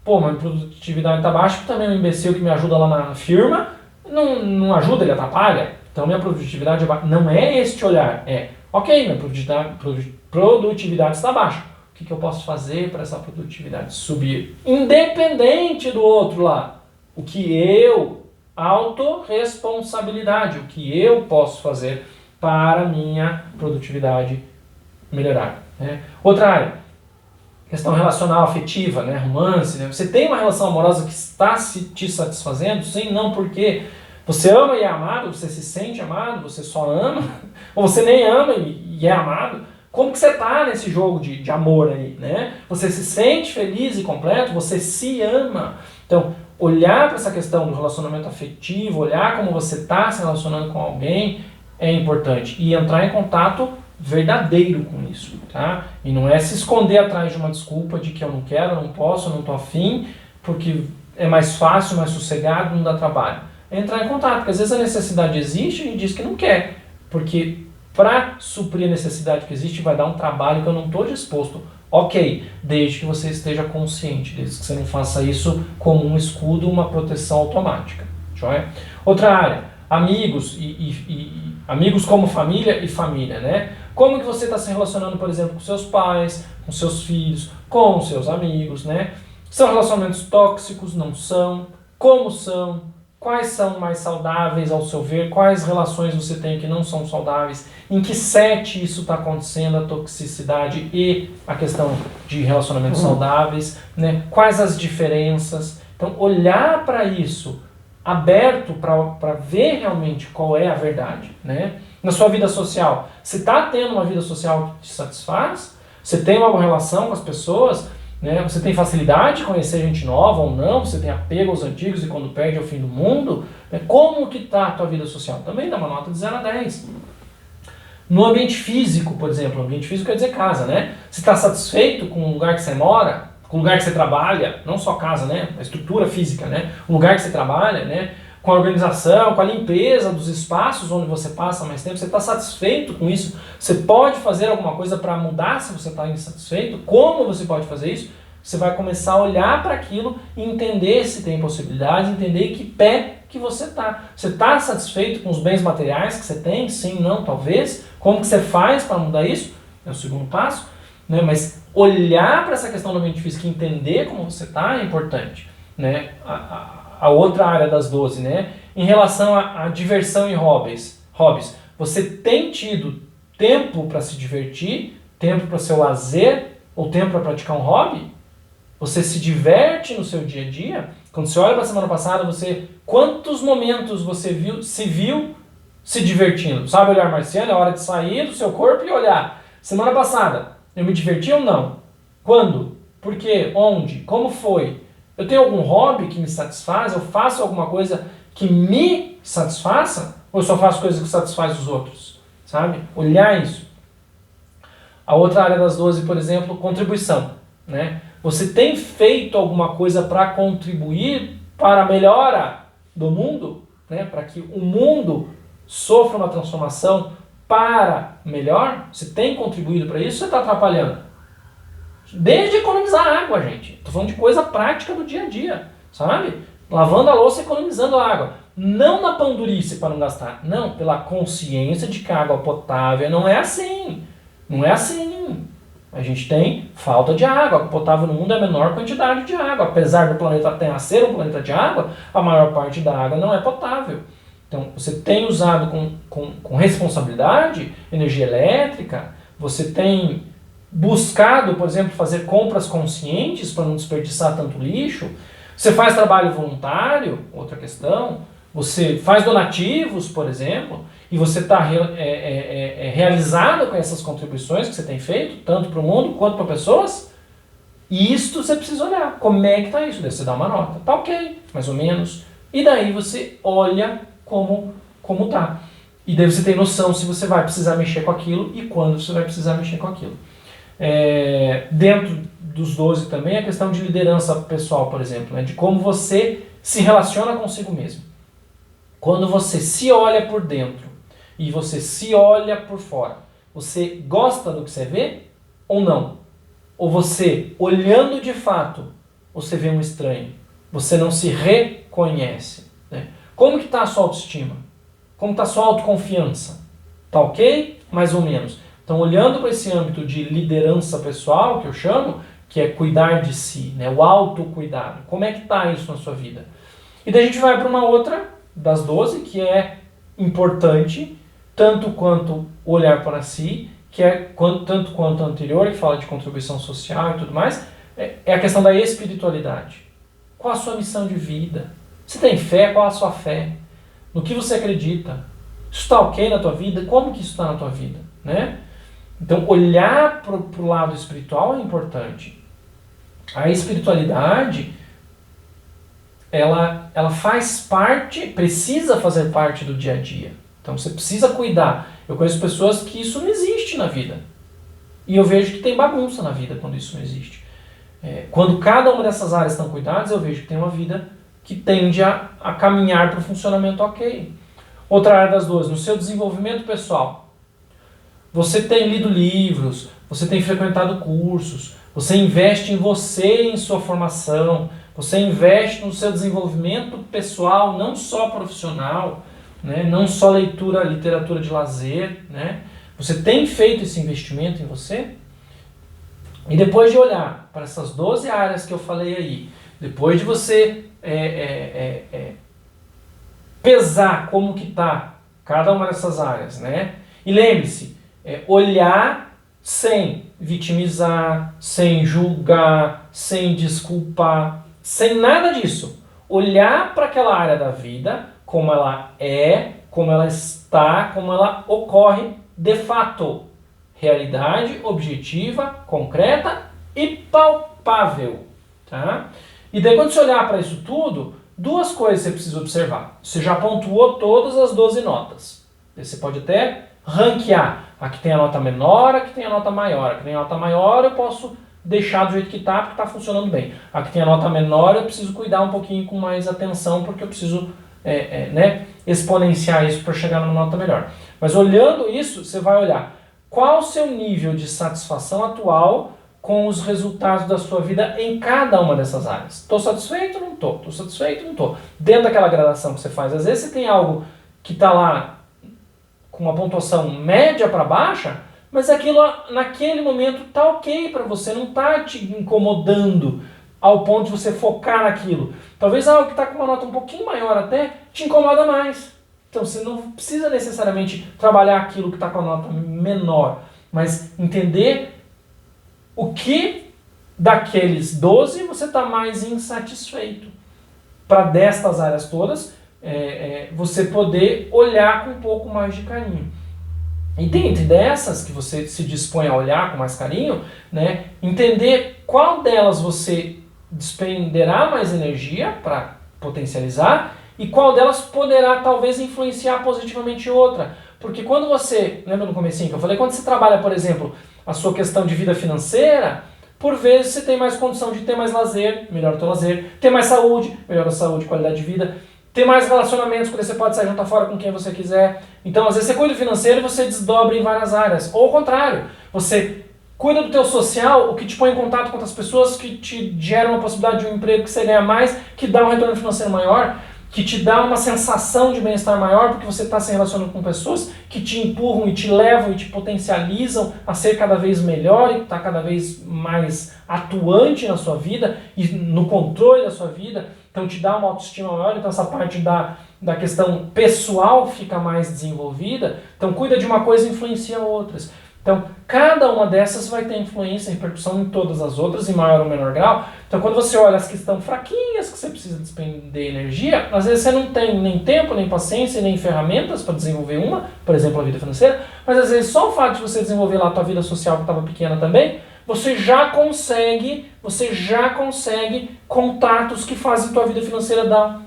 pô, minha produtividade está baixa, porque também é um imbecil que me ajuda lá na firma, não ajuda, ele atrapalha. Então minha produtividade é baixa. Não é este olhar, é, ok, minha produtividade está baixa. O que eu posso fazer para essa produtividade subir? Independente do outro lá. O que eu, autorresponsabilidade, o que eu posso fazer para a minha produtividade melhorar. Né? Outra área, questão relacional afetiva, né? Romance. Né? Você tem uma relação amorosa que está te satisfazendo? Sim, não, por quê? Você ama e é amado? Você se sente amado? Você só ama? Ou você nem ama e é amado? Como que você está nesse jogo de amor aí? Né? Você se sente feliz e completo? Você se ama? Então, olhar para essa questão do relacionamento afetivo, olhar como você está se relacionando com alguém é importante. E entrar em contato verdadeiro com isso. Tá? E não é se esconder atrás de uma desculpa de que eu não quero, eu não posso, eu não estou afim, porque é mais fácil, mais sossegado, não dá trabalho. É entrar em contato, porque às vezes a necessidade existe e a gente diz que não quer. Porque para suprir a necessidade que existe vai dar um trabalho que eu não estou disposto. Ok, desde que você esteja consciente, desde que você não faça isso como um escudo, uma proteção automática. Joia? Outra área, amigos amigos como família e família, né? Como que você está se relacionando, por exemplo, com seus pais, com seus filhos, com seus amigos, né? São relacionamentos tóxicos? Não são? Como são? Quais são mais saudáveis ao seu ver? Quais relações você tem que não são saudáveis? Em que set isso está acontecendo, a toxicidade e a questão de relacionamentos saudáveis? Né? Quais as diferenças? Então, olhar para isso aberto para ver realmente qual é a verdade. Né? Na sua vida social, você está tendo uma vida social que te satisfaz? Você tem uma boa relação com as pessoas? Né? Você tem facilidade de conhecer gente nova ou não? Você tem apego aos antigos e quando perde é o fim do mundo? Né? Como que está a tua vida social? Também dá uma nota de 0 a 10. No ambiente físico, por exemplo, ambiente físico quer dizer casa, né? Você está satisfeito com o lugar que você mora? Com o lugar que você trabalha? Não só casa, né? A estrutura física, né? O lugar que você trabalha, né? Com a organização, com a limpeza dos espaços onde você passa mais tempo, você está satisfeito com isso? Você pode fazer alguma coisa para mudar se você está insatisfeito? Como você pode fazer isso? Você vai começar a olhar para aquilo e entender se tem possibilidades, entender que pé que você está. Você está satisfeito com os bens materiais que você tem? Sim, não, talvez. Como que você faz para mudar isso? É o segundo passo. Né? Mas olhar para essa questão do ambiente físico e entender como você está é importante. Né? A outra área das 12, né? Em relação à diversão e hobbies. Você tem tido tempo para se divertir, tempo para seu lazer, ou tempo para praticar um hobby? Você se diverte no seu dia a dia? Quando você olha para a semana passada, quantos momentos você se viu se divertindo? Sabe olhar marciano? É hora de sair do seu corpo e olhar. Semana passada, eu me diverti ou não? Quando? Por quê? Onde? Como foi? Eu tenho algum hobby que me satisfaz? Eu faço alguma coisa que me satisfaça? Ou eu só faço coisas que satisfazem os outros? Sabe? Olhar isso. A outra área das 12, por exemplo, contribuição. Né? Você tem feito alguma coisa para contribuir para a melhora do mundo? Né? Para que o mundo sofra uma transformação para melhor? Você tem contribuído para isso ou você está atrapalhando? Desde economizar água, gente. Estou falando de coisa prática do dia a dia, sabe? Lavando a louça e economizando água. Não na pandurice para não gastar. Não, pela consciência de que a água potável não é assim. Não é assim. A gente tem falta de água. A água potável no mundo é a menor quantidade de água. Apesar do planeta Terra ser um planeta de água, a maior parte da água não é potável. Então, você tem usado com responsabilidade energia elétrica, você tem buscado, por exemplo, fazer compras conscientes para não desperdiçar tanto lixo. Você faz trabalho voluntário, outra questão. Você faz donativos, por exemplo, e você está realizado com essas contribuições que você tem feito, tanto para o mundo quanto para pessoas, e isto você precisa olhar. Como é que está isso? Daí você dá uma nota. Tá ok, mais ou menos. E daí você olha como tá. E daí você tem noção se você vai precisar mexer com aquilo e quando você vai precisar mexer com aquilo. Dentro dos 12 também a questão de liderança pessoal, por exemplo, né? De como você se relaciona consigo mesmo. Quando você se olha por dentro e você se olha por fora, você gosta do que você vê ou não? Ou você, olhando de fato, você vê um estranho? Você não se reconhece, né? Como que está a sua autoestima? Como está a sua autoconfiança? Tá ok? Mais ou menos. Então, olhando para esse âmbito de liderança pessoal, que eu chamo, que é cuidar de si, né? O autocuidado. Como é que está isso na sua vida? E daí a gente vai para uma outra das 12, que é importante, tanto quanto olhar para si, que é tanto quanto a anterior, que fala de contribuição social e tudo mais, é a questão da espiritualidade. Qual a sua missão de vida? Você tem fé? Qual a sua fé? No que você acredita? Isso está ok na tua vida? Como que isso está na tua vida? Né? Então, olhar para o lado espiritual é importante. A espiritualidade, ela faz parte, precisa fazer parte do dia a dia. Então, você precisa cuidar. Eu conheço pessoas que isso não existe na vida. E eu vejo que tem bagunça na vida quando isso não existe. Quando cada uma dessas áreas estão cuidadas, eu vejo que tem uma vida que tende a caminhar para o funcionamento ok. Outra área das 12, no seu desenvolvimento pessoal. Você tem lido livros, você tem frequentado cursos, você investe em você, em sua formação, você investe no seu desenvolvimento pessoal, não só profissional, né? Não só leitura, literatura de lazer, né? Você tem feito esse investimento em você? E depois de olhar para essas 12 áreas que eu falei aí, depois de você pesar como que está cada uma dessas áreas, né? E lembre-se, olhar sem vitimizar, sem julgar, sem desculpar, sem nada disso. Olhar para aquela área da vida como ela é, como ela está, como ela ocorre de fato. Realidade objetiva, concreta e palpável. Tá? E daí quando você olhar para isso tudo, duas coisas você precisa observar. Você já pontuou todas as 12 notas. Você pode até ranquear. Aqui tem a nota menor, aqui tem a nota maior. Aqui tem a nota maior, eu posso deixar do jeito que está, porque está funcionando bem. Aqui tem a nota menor, eu preciso cuidar um pouquinho com mais atenção, porque eu preciso exponenciar isso para chegar numa nota melhor. Mas olhando isso, você vai olhar qual o seu nível de satisfação atual com os resultados da sua vida em cada uma dessas áreas. Estou satisfeito? Não estou. Estou satisfeito? Não estou. Dentro daquela gradação que você faz, às vezes você tem algo que está lá com uma pontuação média para baixa, mas aquilo naquele momento está ok para você, não está te incomodando ao ponto de você focar naquilo. Talvez algo que está com uma nota um pouquinho maior até te incomoda mais. Então você não precisa necessariamente trabalhar aquilo que está com a nota menor, mas entender o que daqueles 12 você está mais insatisfeito. Para destas áreas todas, você poder olhar com um pouco mais de carinho. E dentro dessas que você se dispõe a olhar com mais carinho, né, entender qual delas você despenderá mais energia para potencializar e qual delas poderá talvez influenciar positivamente outra. Porque quando você, lembra no comecinho que eu falei, quando você trabalha, por exemplo, a sua questão de vida financeira, por vezes você tem mais condição de ter mais lazer, melhora o teu lazer, ter mais saúde, melhora a saúde, qualidade de vida, ter mais relacionamentos, porque você pode sair juntar fora com quem você quiser. Então, às vezes você cuida do financeiro e você desdobra em várias áreas. Ou ao contrário, você cuida do teu social, o que te põe em contato com outras pessoas, que te gera uma possibilidade de um emprego que você ganha mais, que dá um retorno financeiro maior, que te dá uma sensação de bem-estar maior, porque você está se relacionando com pessoas que te empurram e te levam e te potencializam a ser cada vez melhor e estar cada vez mais atuante na sua vida e no controle da sua vida. Então te dá uma autoestima maior, então essa parte da questão pessoal fica mais desenvolvida. Então cuida de uma coisa e influencia outras. Então, cada uma dessas vai ter influência e repercussão em todas as outras, em maior ou menor grau. Então, quando você olha as que estão fraquinhas, que você precisa despender energia, às vezes você não tem nem tempo, nem paciência, nem ferramentas para desenvolver uma, por exemplo, a vida financeira, mas às vezes só o fato de você desenvolver lá a tua vida social que estava pequena também, você já consegue contatos que fazem a tua vida financeira dar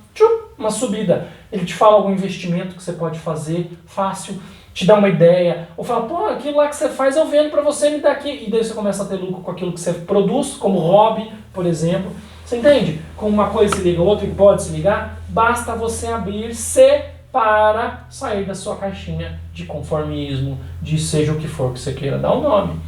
uma subida. Ele te fala algum investimento que você pode fazer fácil, te dá uma ideia, ou fala, pô, aquilo lá que você faz eu vendo para você, me dá aqui. E daí você começa a ter lucro com aquilo que você produz, como hobby, por exemplo. Você entende? Como uma coisa se liga, outra pode se ligar, basta você abrir-se para sair da sua caixinha de conformismo, de seja o que for que você queira dar o nome.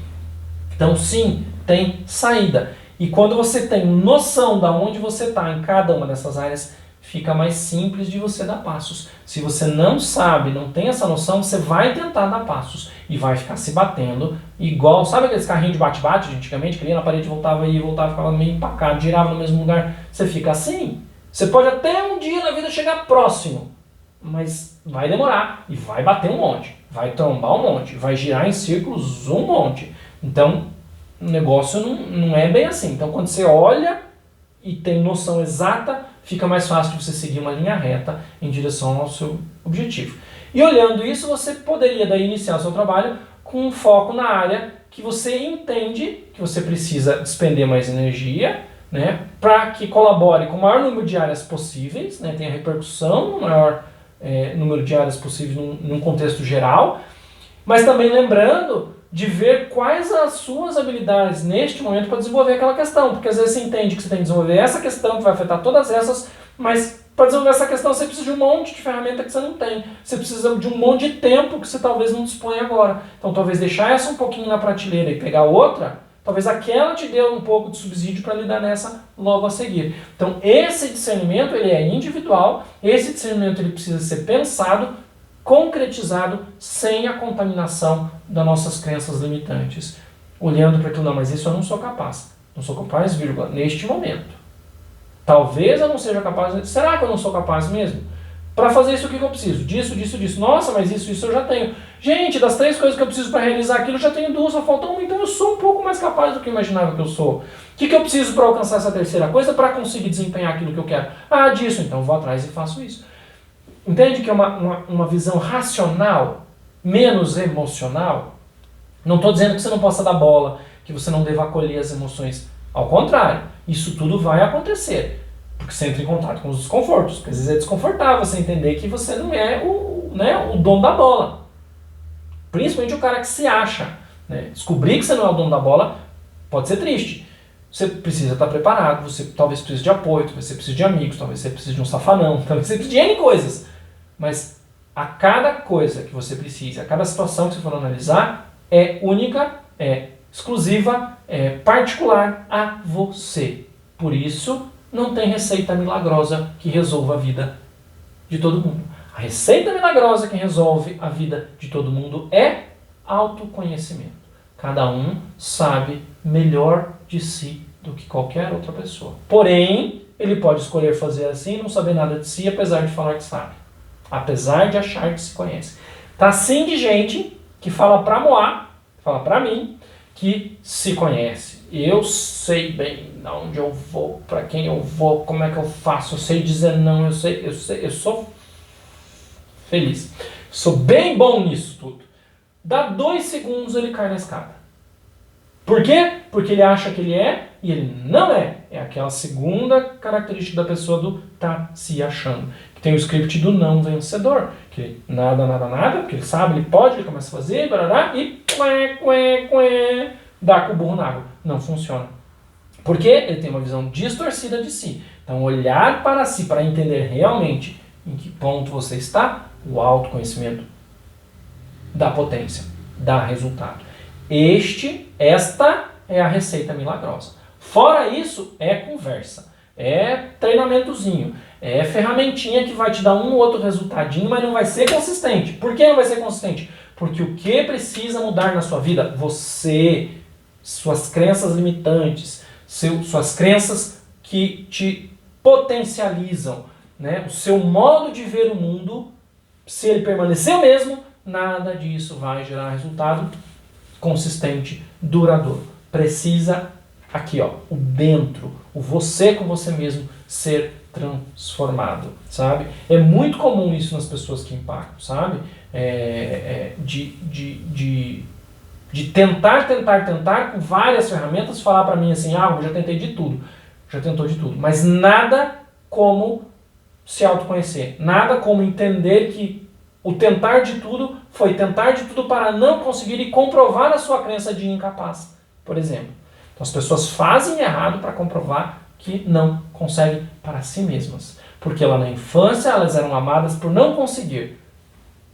Então sim, tem saída. E quando você tem noção de onde você está em cada uma dessas áreas, fica mais simples de você dar passos. Se você não sabe, não tem essa noção, você vai tentar dar passos e vai ficar se batendo igual, sabe aqueles carrinhos de bate-bate de antigamente, que ia na parede, voltava e voltava, ficava meio empacado, girava no mesmo lugar, você fica assim. Você pode até um dia na vida chegar próximo, mas vai demorar e vai bater um monte, vai trombar um monte, vai girar em círculos um monte. Então, o negócio não é bem assim. Então, quando você olha e tem noção exata, fica mais fácil de você seguir uma linha reta em direção ao seu objetivo. E olhando isso, você poderia daí iniciar o seu trabalho com um foco na área que você entende que você precisa despender mais energia, né, para que colabore com o maior número de áreas possíveis, né, tenha repercussão no maior número de áreas possíveis num contexto geral, mas também lembrando de ver quais as suas habilidades neste momento para desenvolver aquela questão, porque às vezes você entende que você tem que desenvolver essa questão que vai afetar todas essas, mas para desenvolver essa questão você precisa de um monte de ferramenta que você não tem, você precisa de um monte de tempo que você talvez não dispõe agora. Então talvez deixar essa um pouquinho na prateleira e pegar outra, talvez aquela te dê um pouco de subsídio para lidar nessa logo a seguir. Então esse discernimento ele é individual, esse discernimento ele precisa ser pensado, concretizado, sem a contaminação das nossas crenças limitantes. Olhando para aquilo, não, mas isso eu não sou capaz. Não sou capaz, vírgula, neste momento. Talvez eu não seja capaz, será que eu não sou capaz mesmo? Para fazer isso, o que eu preciso? Disso. Nossa, mas isso eu já tenho. Gente, das 3 coisas que eu preciso para realizar aquilo, eu já tenho 2, só falta 1, então eu sou um pouco mais capaz do que eu imaginava que eu sou. O que eu preciso para alcançar essa terceira coisa, para conseguir desempenhar aquilo que eu quero? Ah, disso, então eu vou atrás e faço isso. Entende que é uma visão racional, menos emocional? Não estou dizendo que você não possa dar bola, que você não deva acolher as emoções. Ao contrário, isso tudo vai acontecer. Porque você entra em contato com os desconfortos. Porque às vezes é desconfortável você entender que você não é o dono da bola. Principalmente o cara que se acha. Né? Descobrir que você não é o dono da bola pode ser triste. Você precisa estar preparado, você talvez precise de apoio, talvez você precise de amigos, talvez você precise de um safanão, talvez você precise de N coisas. Mas a cada coisa que você precisa, a cada situação que você for analisar, é única, é exclusiva, é particular a você. Por isso, não tem receita milagrosa que resolva a vida de todo mundo. A receita milagrosa que resolve a vida de todo mundo é autoconhecimento. Cada um sabe melhor de si do que qualquer outra pessoa. Porém, ele pode escolher fazer assim e não saber nada de si, apesar de falar que sabe. Apesar de achar que se conhece. Tá assim de gente que fala pra Moá, fala pra mim, que se conhece. Eu sei bem onde eu vou, pra quem eu vou, como é que eu faço, eu sei dizer não, eu sou feliz. Sou bem bom nisso tudo. Dá 2 segundos ele cai na escada. Por quê? Porque ele acha que ele é e ele não é. É aquela segunda característica da pessoa do tá se achando. Que tem o script do não vencedor. Que nada, porque ele sabe, ele pode, ele começa a fazer, barará, e dá com o burro na água. Não funciona. Porque ele tem uma visão distorcida de si. Então olhar para si, para entender realmente em que ponto você está, o autoconhecimento dá potência, dá resultado. Esta é a receita milagrosa. Fora isso, é conversa, é treinamentozinho, é ferramentinha que vai te dar um ou outro resultadinho, mas não vai ser consistente. Por que não vai ser consistente? Porque o que precisa mudar na sua vida? Você, suas crenças limitantes, suas crenças que te potencializam, né? O seu modo de ver o mundo, se ele permanecer o mesmo, nada disso vai gerar resultado consistente, duradouro. Precisa aqui, ó, o dentro, o você com você mesmo ser transformado, sabe? É muito comum isso nas pessoas que impactam, sabe? De tentar com várias ferramentas, falar pra mim assim, eu já tentei de tudo, já tentou de tudo, mas nada como se autoconhecer, nada como entender que o tentar de tudo foi tentar de tudo para não conseguir e comprovar a sua crença de incapaz, por exemplo. Então as pessoas fazem errado para comprovar que não conseguem para si mesmas, porque lá na infância elas eram amadas por não conseguir,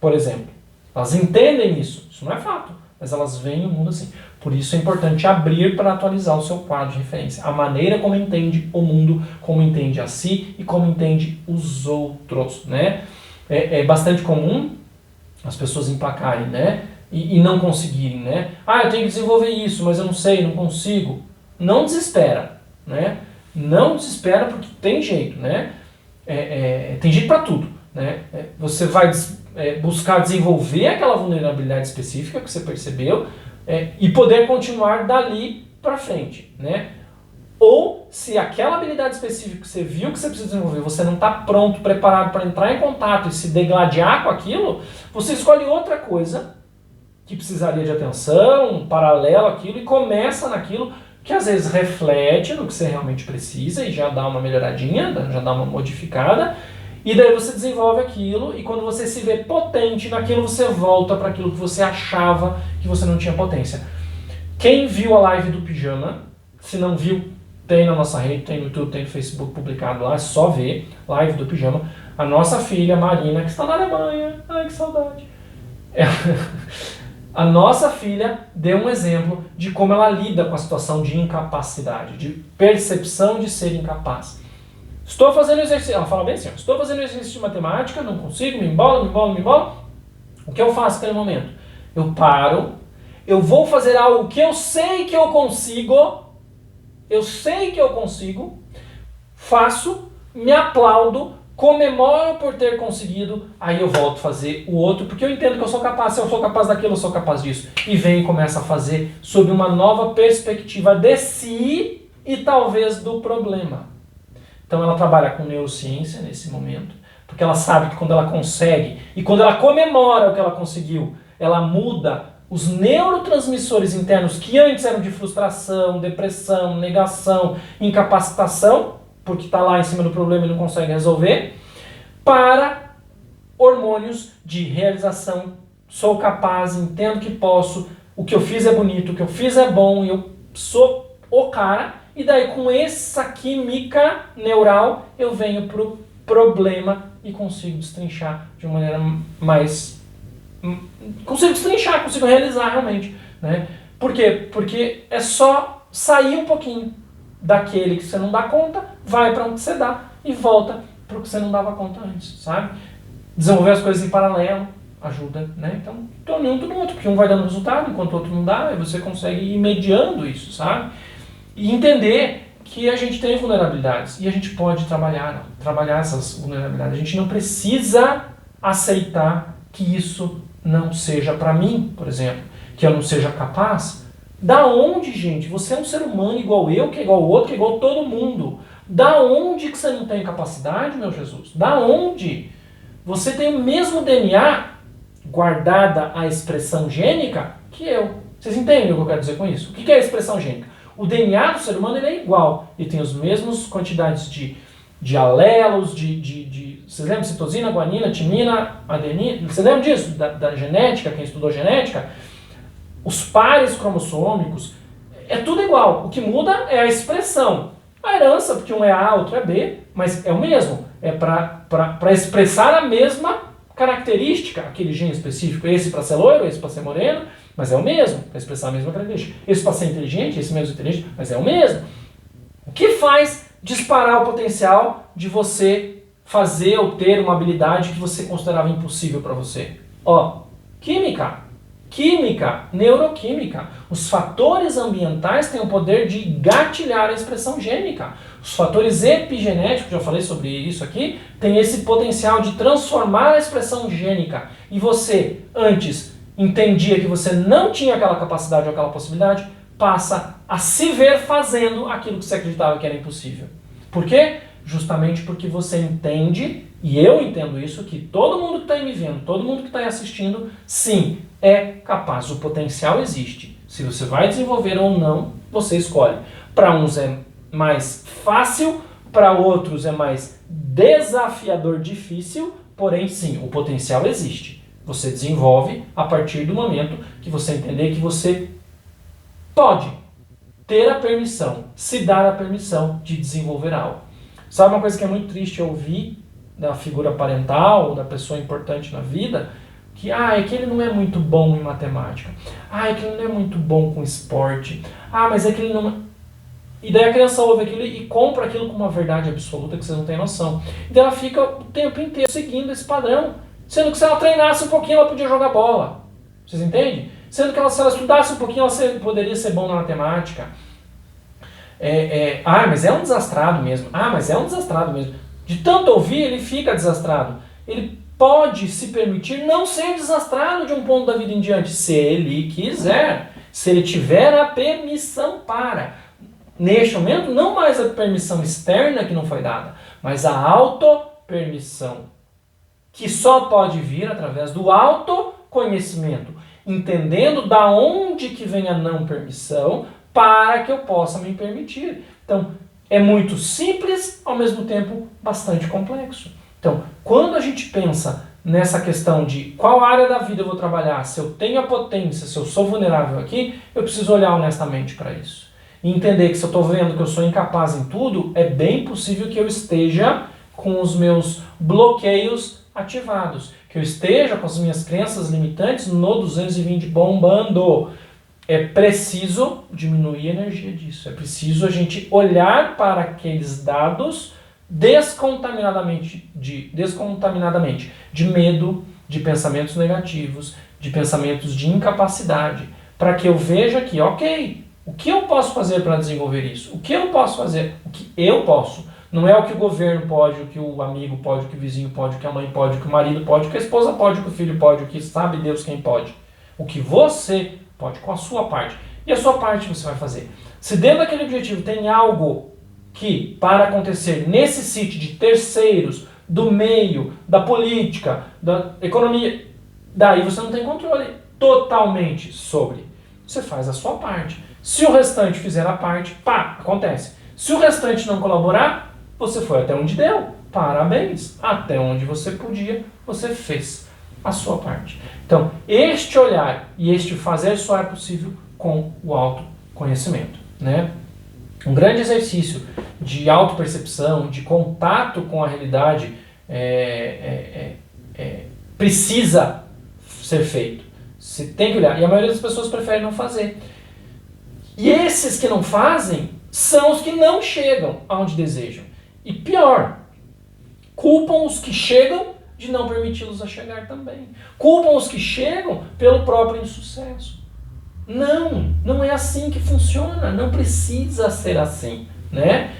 por exemplo. Elas entendem isso não é fato, mas elas veem o mundo assim. Por isso é importante abrir para atualizar o seu quadro de referência. A maneira como entende o mundo, como entende a si e como entende os outros, né? É bastante comum as pessoas empacarem, né? E não conseguirem, né? Eu tenho que desenvolver isso, mas eu não sei, não consigo. Não desespera, né? Não desespera porque tem jeito, né? Tem jeito para tudo, né? Você vai buscar desenvolver aquela vulnerabilidade específica que você percebeu e poder continuar dali para frente, né? Ou se aquela habilidade específica que você viu que você precisa desenvolver, você não está pronto, preparado para entrar em contato e se degladiar com aquilo, você escolhe outra coisa que precisaria de atenção, paralelo àquilo, e começa naquilo que às vezes reflete no que você realmente precisa e já dá uma melhoradinha, já dá uma modificada, e daí você desenvolve aquilo, e quando você se vê potente naquilo, você volta para aquilo que você achava que você não tinha potência. Quem viu a live do pijama, se não viu, tem na nossa rede, tem no YouTube, tem no Facebook publicado lá, é só ver, live do pijama. A nossa filha Marina, que está na Alemanha, ai que saudade. A nossa filha deu um exemplo de como ela lida com a situação de incapacidade, de percepção de ser incapaz. Estou fazendo exercício, ela fala bem assim, estou fazendo exercício de matemática, não consigo, me embola. O que eu faço naquele momento? Eu paro, eu vou fazer algo que eu sei que eu consigo, faço, me aplaudo, comemoro por ter conseguido, aí eu volto a fazer o outro, porque eu entendo que eu sou capaz, se eu sou capaz daquilo, eu sou capaz disso. E vem e começa a fazer sob uma nova perspectiva de si e talvez do problema. Então ela trabalha com neurociência nesse momento, porque ela sabe que quando ela consegue, e quando ela comemora o que ela conseguiu, ela muda os neurotransmissores internos que antes eram de frustração, depressão, negação, incapacitação, porque está lá em cima do problema e não consegue resolver, para hormônios de realização, sou capaz, entendo que posso, o que eu fiz é bonito, o que eu fiz é bom, eu sou o cara, e daí com essa química neural eu venho para o problema e consigo destrinchar de uma maneira mais... Consigo realizar realmente, né? Por quê? Porque é só sair um pouquinho daquele que você não dá conta, vai para onde você dá e volta para o que você não dava conta antes, sabe? Desenvolver as coisas em paralelo ajuda, né? Então, torne um tudo outro, porque um vai dando resultado enquanto o outro não dá, e você consegue ir mediando isso, sabe? E entender que a gente tem vulnerabilidades e a gente pode trabalhar essas vulnerabilidades. A gente não precisa aceitar que isso não seja para mim, por exemplo, que eu não seja capaz. Da onde, gente? Você é um ser humano igual eu, que é igual o outro, que é igual todo mundo. Da onde que você não tem capacidade, meu Jesus? Da onde? Você tem o mesmo DNA, guardada a expressão gênica, que eu. Vocês entendem o que eu quero dizer com isso? O que é a expressão gênica? O DNA do ser humano ele é igual. Ele tem as mesmas quantidades de alelos, vocês lembram? Citosina, guanina, timina, adenina. Vocês lembram disso? Da genética, quem estudou genética? Os pares cromossômicos, é tudo igual. O que muda é a expressão. A herança, porque um é A, outro é B, mas é o mesmo. É para expressar a mesma característica, aquele gene específico. Esse para ser loiro, esse para ser moreno, mas é o mesmo, para expressar a mesma característica. Esse para ser inteligente, esse mesmo inteligente, mas é o mesmo. O que faz disparar o potencial de você fazer ou ter uma habilidade que você considerava impossível para você? Química, neuroquímica. Os fatores ambientais têm o poder de gatilhar a expressão gênica. Os fatores epigenéticos, já falei sobre isso aqui, têm esse potencial de transformar a expressão gênica. E você, antes, entendia que você não tinha aquela capacidade ou aquela possibilidade, passa a se ver fazendo aquilo que você acreditava que era impossível. Por quê? Justamente porque você entende, e eu entendo isso, que todo mundo que está aí me vendo, todo mundo que está aí assistindo, sim, é capaz. O potencial existe. Se você vai desenvolver ou não, você escolhe. Para uns é mais fácil, para outros é mais desafiador, difícil, porém sim, o potencial existe. Você desenvolve a partir do momento que você entender que você pode ter a permissão, se dar a permissão de desenvolver algo. Sabe uma coisa que é muito triste ouvir da figura parental, da pessoa importante na vida? Que, é que ele não é muito bom em matemática. É que ele não é muito bom com esporte. Mas é que ele não... E daí a criança ouve aquilo e compra aquilo como uma verdade absoluta que vocês não têm noção. Então ela fica o tempo inteiro seguindo esse padrão. Sendo que se ela treinasse um pouquinho, ela podia jogar bola. Vocês entendem? Sendo que se ela estudasse um pouquinho, ela poderia ser bom na matemática. Mas é um desastrado mesmo. Mas é um desastrado mesmo. De tanto ouvir, ele fica desastrado. Ele pode se permitir não ser desastrado de um ponto da vida em diante, se ele quiser. Se ele tiver a permissão para. Neste momento, não mais a permissão externa que não foi dada, mas a autopermissão, que só pode vir através do autoconhecimento, entendendo da onde que vem a não permissão para que eu possa me permitir. Então, é muito simples, ao mesmo tempo bastante complexo. Então, quando a gente pensa nessa questão de qual área da vida eu vou trabalhar, se eu tenho a potência, se eu sou vulnerável aqui, eu preciso olhar honestamente para isso. E entender que se eu estou vendo que eu sou incapaz em tudo, é bem possível que eu esteja com os meus bloqueios ativados, que eu esteja com as minhas crenças limitantes no 220 bombando. É preciso diminuir a energia disso, é preciso a gente olhar para aqueles dados descontaminadamente de medo, de pensamentos negativos, de pensamentos de incapacidade, para que eu veja que, ok, o que eu posso fazer para desenvolver isso? O que eu posso fazer? O que eu posso? Não é o que o governo pode, o que o amigo pode, o que o vizinho pode, o que a mãe pode, o que o marido pode, o que a esposa pode, o que o filho pode, o que sabe Deus quem pode. O que você pode, com a sua parte. E a sua parte você vai fazer. Se dentro daquele objetivo tem algo que, para acontecer, necessite de terceiros, do meio, da política, da economia, daí você não tem controle totalmente sobre. Você faz a sua parte. Se o restante fizer a parte, acontece. Se o restante não colaborar, você foi até onde deu. Parabéns. Até onde você podia, você fez a sua parte. Então, este olhar e este fazer só é possível com o autoconhecimento, né? Um grande exercício de autopercepção, de contato com a realidade precisa ser feito. Você tem que olhar. E a maioria das pessoas prefere não fazer. E esses que não fazem são os que não chegam aonde desejam. E pior, culpam os que chegam de não permiti-los a chegar também. Culpam os que chegam pelo próprio insucesso. Não é assim que funciona. Não precisa ser assim, né?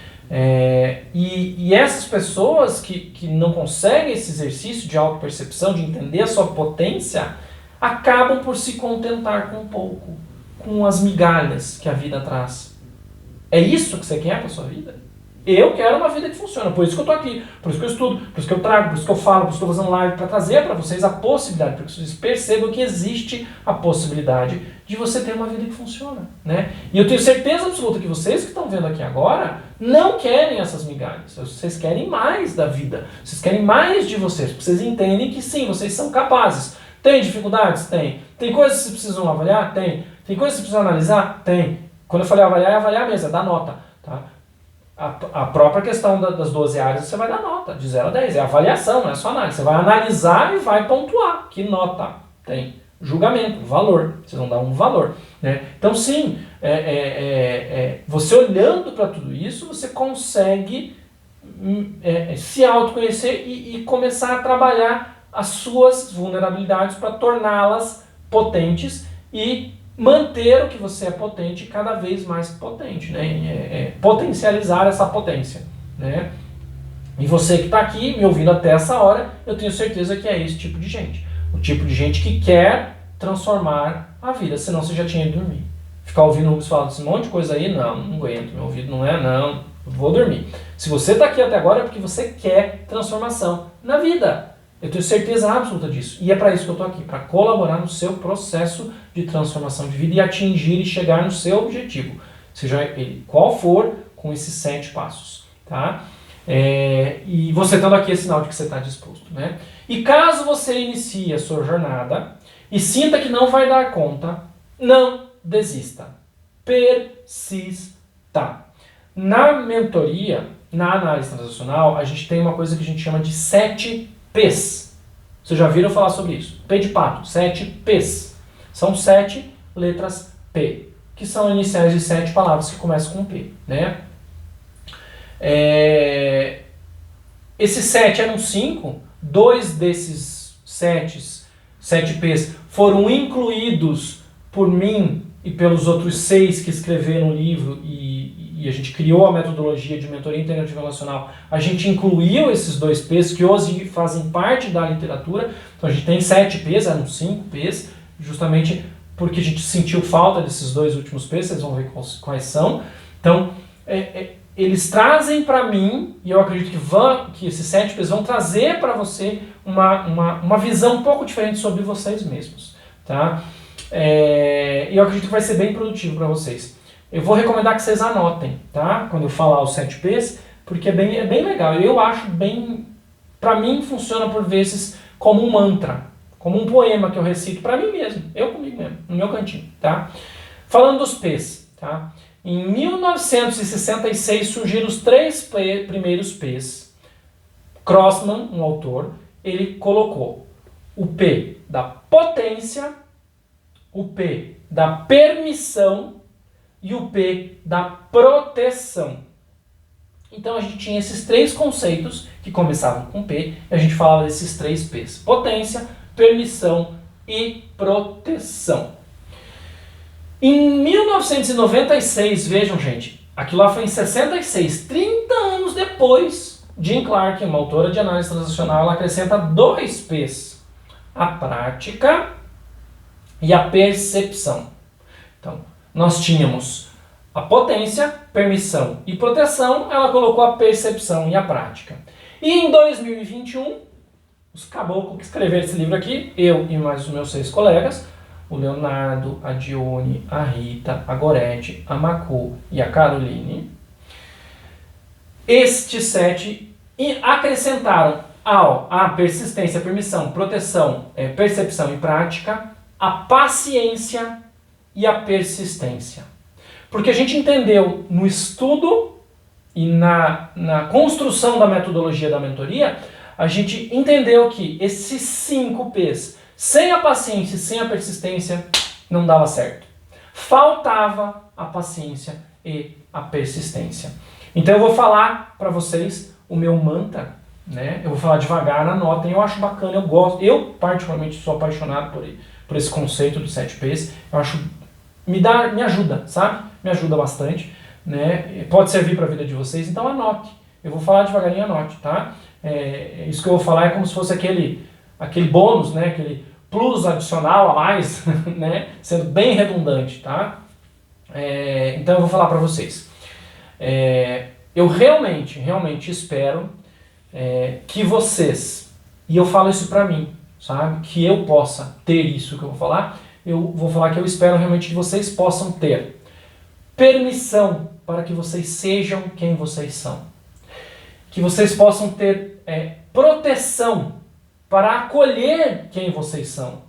E essas pessoas que não conseguem esse exercício de autopercepção, de entender a sua potência, acabam por se contentar com pouco, com as migalhas que a vida traz. É isso que você quer para a sua vida? Eu quero uma vida que funciona, por isso que eu estou aqui, por isso que eu estudo, por isso que eu trago, por isso que eu falo, por isso que eu estou fazendo live, para trazer para vocês a possibilidade, para que vocês percebam que existe a possibilidade de você ter uma vida que funciona, né? E eu tenho certeza absoluta que vocês que estão vendo aqui agora não querem essas migalhas, vocês querem mais da vida, vocês querem mais de vocês, porque vocês entendem que sim, vocês são capazes. Tem dificuldades? Tem. Tem coisas que vocês precisam avaliar? Tem. Tem coisas que vocês precisam analisar? Tem. Quando eu falei avaliar, é avaliar mesmo, é dar nota, tá? A própria questão das 12 áreas você vai dar nota, de 0 a 10. É avaliação, não é só análise. Você vai analisar e vai pontuar. Que nota tem? Julgamento, valor. Vocês vão dar um valor, né? Então, sim, você olhando para tudo isso, você consegue se autoconhecer e começar a trabalhar as suas vulnerabilidades para torná-las potentes e manter o que você é potente cada vez mais potente, né? Potencializar essa potência, né? E você que está aqui me ouvindo até essa hora, eu tenho certeza que é esse tipo de gente. O tipo de gente que quer transformar a vida, senão você já tinha ido dormir. Ficar ouvindo o Rubens falar desse monte de coisa aí, não aguento, meu ouvido não, vou dormir. Se você está aqui até agora é porque você quer transformação na vida. Eu tenho certeza absoluta disso. E é para isso que eu estou aqui, para colaborar no seu processo de transformação de vida e atingir e chegar no seu objetivo. Seja ele qual for, com esses 7 passos. Tá? E você estando aqui é sinal de que você está disposto. Né? E caso você inicie a sua jornada e sinta que não vai dar conta, não desista. Persista. Na mentoria, na análise transacional, a gente tem uma coisa que a gente chama de 7 P's. Vocês já viram falar sobre isso? P de pato, 7 P's. São 7 letras P, que são iniciais de 7 palavras que começam com P. Né? Esses 7 eram 5, 2 desses 7 P's foram incluídos por mim e pelos outros 6 que escreveram o livro e a gente criou a metodologia de mentoria integrativa relacional. A gente incluiu esses 2 P's que hoje fazem parte da literatura. Então a gente tem 7 P's, eram 5 P's, justamente porque a gente sentiu falta desses 2 últimos P's, vocês vão ver quais são. Então, eles trazem para mim, e eu acredito que esses 7 P's vão trazer para você uma visão um pouco diferente sobre vocês mesmos. Tá? E eu acredito que vai ser bem produtivo para vocês. Eu vou recomendar que vocês anotem, tá? Quando eu falar os 7 P's, porque é bem legal. Eu acho bem... Para mim, funciona por vezes como um mantra, como um poema que eu recito para mim mesmo, eu comigo mesmo, no meu cantinho, tá? Falando dos P's, tá? Em 1966 surgiram os 3 primeiros P's. Crossman, um autor, ele colocou o P da potência, o P da permissão e o P da proteção. Então a gente tinha esses 3 conceitos que começavam com P e a gente falava desses 3 P's. Potência, permissão e proteção. Em 1996, vejam gente, aquilo lá foi em 66, 30 anos depois, Jean Clark, uma autora de análise transacional, ela acrescenta 2 P's. A prática e a percepção. Então, nós tínhamos a potência, permissão e proteção, ela colocou a percepção e a prática. E em 2021, os caboclos que escreveram esse livro aqui, eu e mais os meus 6 colegas, o Leonardo, a Dione, a Rita, a Gorete, a Macu e a Caroline, estes 7 acrescentaram a persistência, permissão, proteção, percepção e prática, a paciência e a persistência. Porque a gente entendeu no estudo e na construção da metodologia da mentoria, a gente entendeu que esses 5 P's, sem a paciência e sem a persistência, não dava certo. Faltava a paciência e a persistência. Então eu vou falar para vocês o meu mantra, né? Eu vou falar devagar, anotem, eu acho bacana, eu gosto. Eu particularmente sou apaixonado por esse conceito dos 7 P's. Eu acho, me ajuda, sabe? Me ajuda bastante, né? Pode servir para a vida de vocês, então anote. Eu vou falar devagarinho, anote, tá? Isso que eu vou falar é como se fosse aquele bônus, né? Aquele plus adicional a mais, né? Sendo bem redundante, tá? Então eu vou falar para vocês. Eu realmente espero que vocês, e eu falo isso para mim, sabe? Que eu possa ter isso que eu vou falar que eu espero realmente que vocês possam ter permissão para que vocês sejam quem vocês são. Que vocês possam ter proteção para acolher quem vocês são.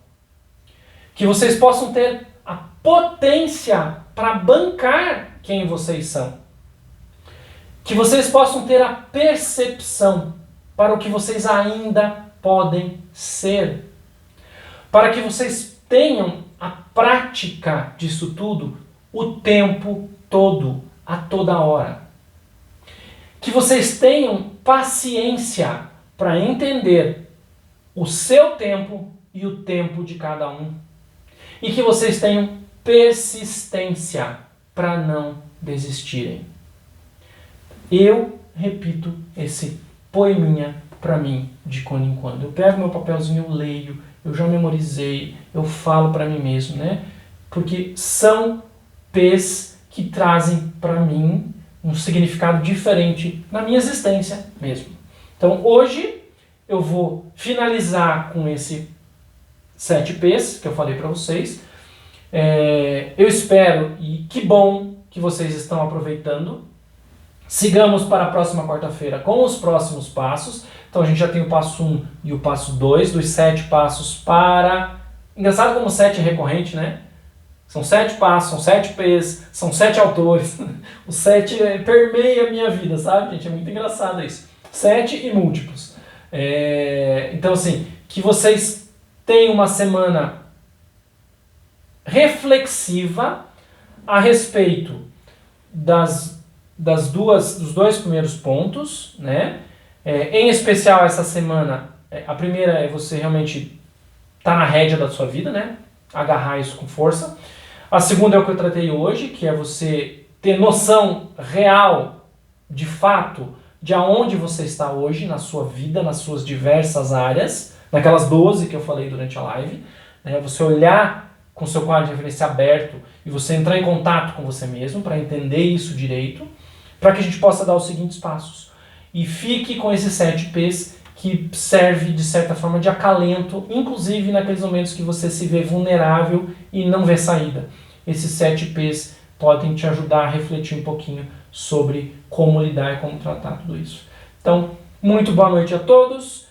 Que vocês possam ter a potência para bancar quem vocês são. Que vocês possam ter a percepção para o que vocês ainda podem ser. Para que vocês tenham a prática disso tudo o tempo todo, a toda hora. Que vocês tenham paciência para entender o seu tempo e o tempo de cada um. E que vocês tenham persistência para não desistirem. Eu repito esse poeminha para mim de quando em quando. Eu pego meu papelzinho, eu leio, eu já memorizei, eu falo para mim mesmo, né? Porque são P's que trazem para mim um significado diferente na minha existência mesmo. Então hoje eu vou finalizar com esse 7 P's que eu falei para vocês. Eu espero e que bom que vocês estão aproveitando. Sigamos para a próxima quarta-feira com os próximos passos. Então a gente já tem o passo 1 e o passo 2 dos 7 passos para... Engraçado como 7 é recorrente, né? São 7 passos, são 7 P's, são 7 autores. O 7 permeia a minha vida, sabe, gente? É muito engraçado isso. 7 e múltiplos. Então, assim, que vocês tenham uma semana reflexiva a respeito dos dois primeiros pontos, né? Em especial essa semana, a primeira é você realmente estar na rédea da sua vida, né? Agarrar isso com força. A segunda é o que eu tratei hoje, que é você ter noção real, de fato, de aonde você está hoje na sua vida, nas suas diversas áreas, naquelas 12 que eu falei durante a live, né? Você olhar com seu quadro de referência aberto e você entrar em contato com você mesmo para entender isso direito, para que a gente possa dar os seguintes passos. E fique com esses 7 P's que serve de certa forma de acalento, inclusive naqueles momentos que você se vê vulnerável e não vê saída. Esses 7 P's podem te ajudar a refletir um pouquinho sobre como lidar e como tratar tudo isso. Então, muito boa noite a todos.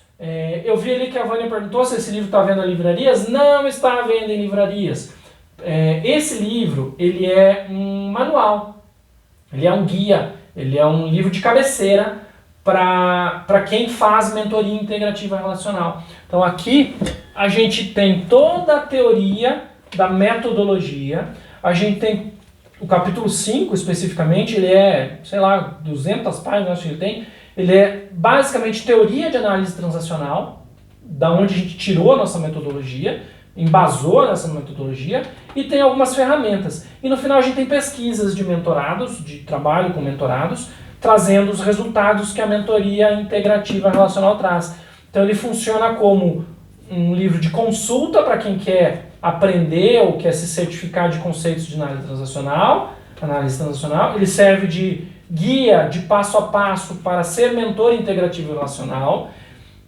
Eu vi ali que a Vânia perguntou se esse livro está vendo em livrarias. Não está vendo em livrarias. Esse livro, ele é um manual, ele é um guia, ele é um livro de cabeceira para quem faz mentoria integrativa relacional. Então aqui a gente tem toda a teoria da metodologia, a gente tem o capítulo 5 especificamente, ele é, sei lá, 200 páginas, acho que ele é basicamente teoria de análise transacional, da onde a gente tirou a nossa metodologia, embasou nessa metodologia, e tem algumas ferramentas. E no final a gente tem pesquisas de mentorados, de trabalho com mentorados, trazendo os resultados que a mentoria integrativa relacional traz. Então ele funciona como um livro de consulta para quem quer aprender ou quer se certificar de conceitos de análise transacional. Ele serve de guia de passo a passo para ser mentor integrativo relacional,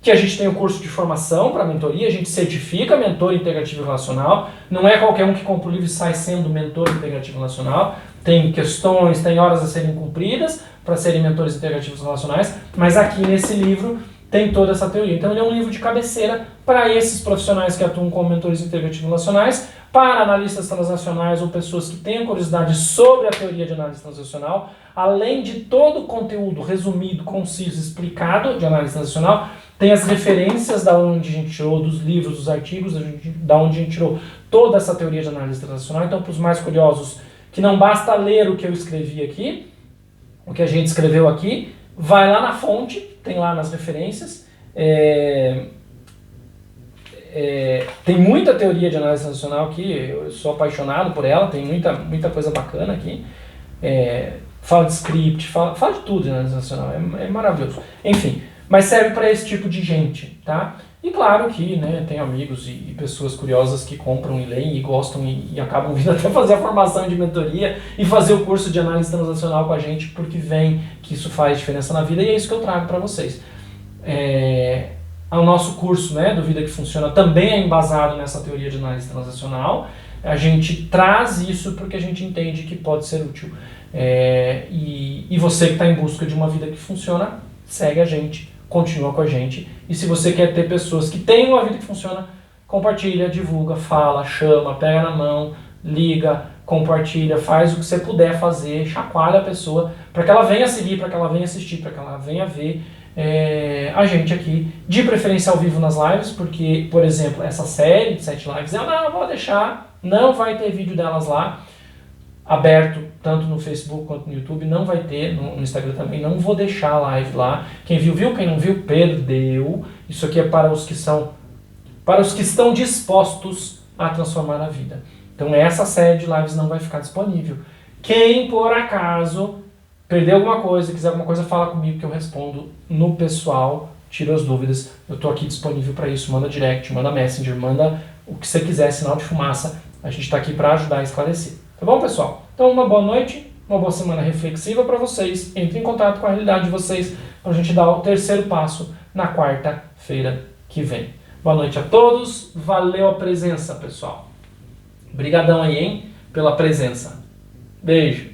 que a gente tem o curso de formação para mentoria, a gente certifica mentor integrativo relacional, não é qualquer um que compra o livro e sai sendo mentor integrativo relacional, tem questões, tem horas a serem cumpridas para serem mentores integrativos relacionais, mas aqui nesse livro tem toda essa teoria. Então ele é um livro de cabeceira para esses profissionais que atuam como mentores integrativos relacionais, para analistas transacionais ou pessoas que tenham curiosidade sobre a teoria de análise transacional, além de todo o conteúdo resumido, conciso, explicado de análise transacional, tem as referências da onde a gente tirou, dos livros, dos artigos, da onde a gente tirou toda essa teoria de análise transacional. Então, para os mais curiosos, que não basta ler o que eu escrevi aqui, o que a gente escreveu aqui, vai lá na fonte, tem lá nas referências. Tem muita teoria de análise transacional aqui, eu sou apaixonado por ela, tem muita coisa bacana aqui. Fala de script, fala de tudo de análise transacional, é maravilhoso. Enfim, mas serve para esse tipo de gente, tá? E claro que, né, tem amigos e pessoas curiosas que compram e leem e gostam e acabam vindo até fazer a formação de mentoria e fazer o curso de análise transacional com a gente, porque vem que isso faz diferença na vida, e é isso que eu trago para vocês. O nosso curso, né, do Vida que Funciona também é embasado nessa teoria de análise transacional. A gente traz isso porque a gente entende que pode ser útil. E você que está em busca de uma vida que funciona, segue a gente, continua com a gente. E se você quer ter pessoas que têm uma vida que funciona, compartilha, divulga, fala, chama, pega na mão, liga, compartilha, faz o que você puder fazer, chacoalha a pessoa, para que ela venha seguir, para que ela venha assistir, para que ela venha ver a gente aqui, de preferência ao vivo nas lives, porque, por exemplo, essa série de 7 lives, eu não vou deixar, não vai ter vídeo delas lá, aberto, tanto no Facebook quanto no YouTube, não vai ter, no Instagram também, não vou deixar a live lá. Quem viu, viu, quem não viu, perdeu. Isso aqui é para os que estão dispostos a transformar a vida. Então essa série de lives não vai ficar disponível. Quem, por acaso, perdeu alguma coisa, quiser alguma coisa, fala comigo que eu respondo no pessoal tira as dúvidas. Eu estou aqui disponível para isso. Manda direct, manda messenger, manda o que você quiser, sinal de fumaça. A gente está aqui para ajudar a esclarecer. Tá bom, pessoal? Então, uma boa noite, uma boa semana reflexiva para vocês. Entre em contato com a realidade de vocês para a gente dar o terceiro passo na quarta-feira que vem. Boa noite a todos. Valeu a presença, pessoal. Obrigadão aí, hein, pela presença. Beijo.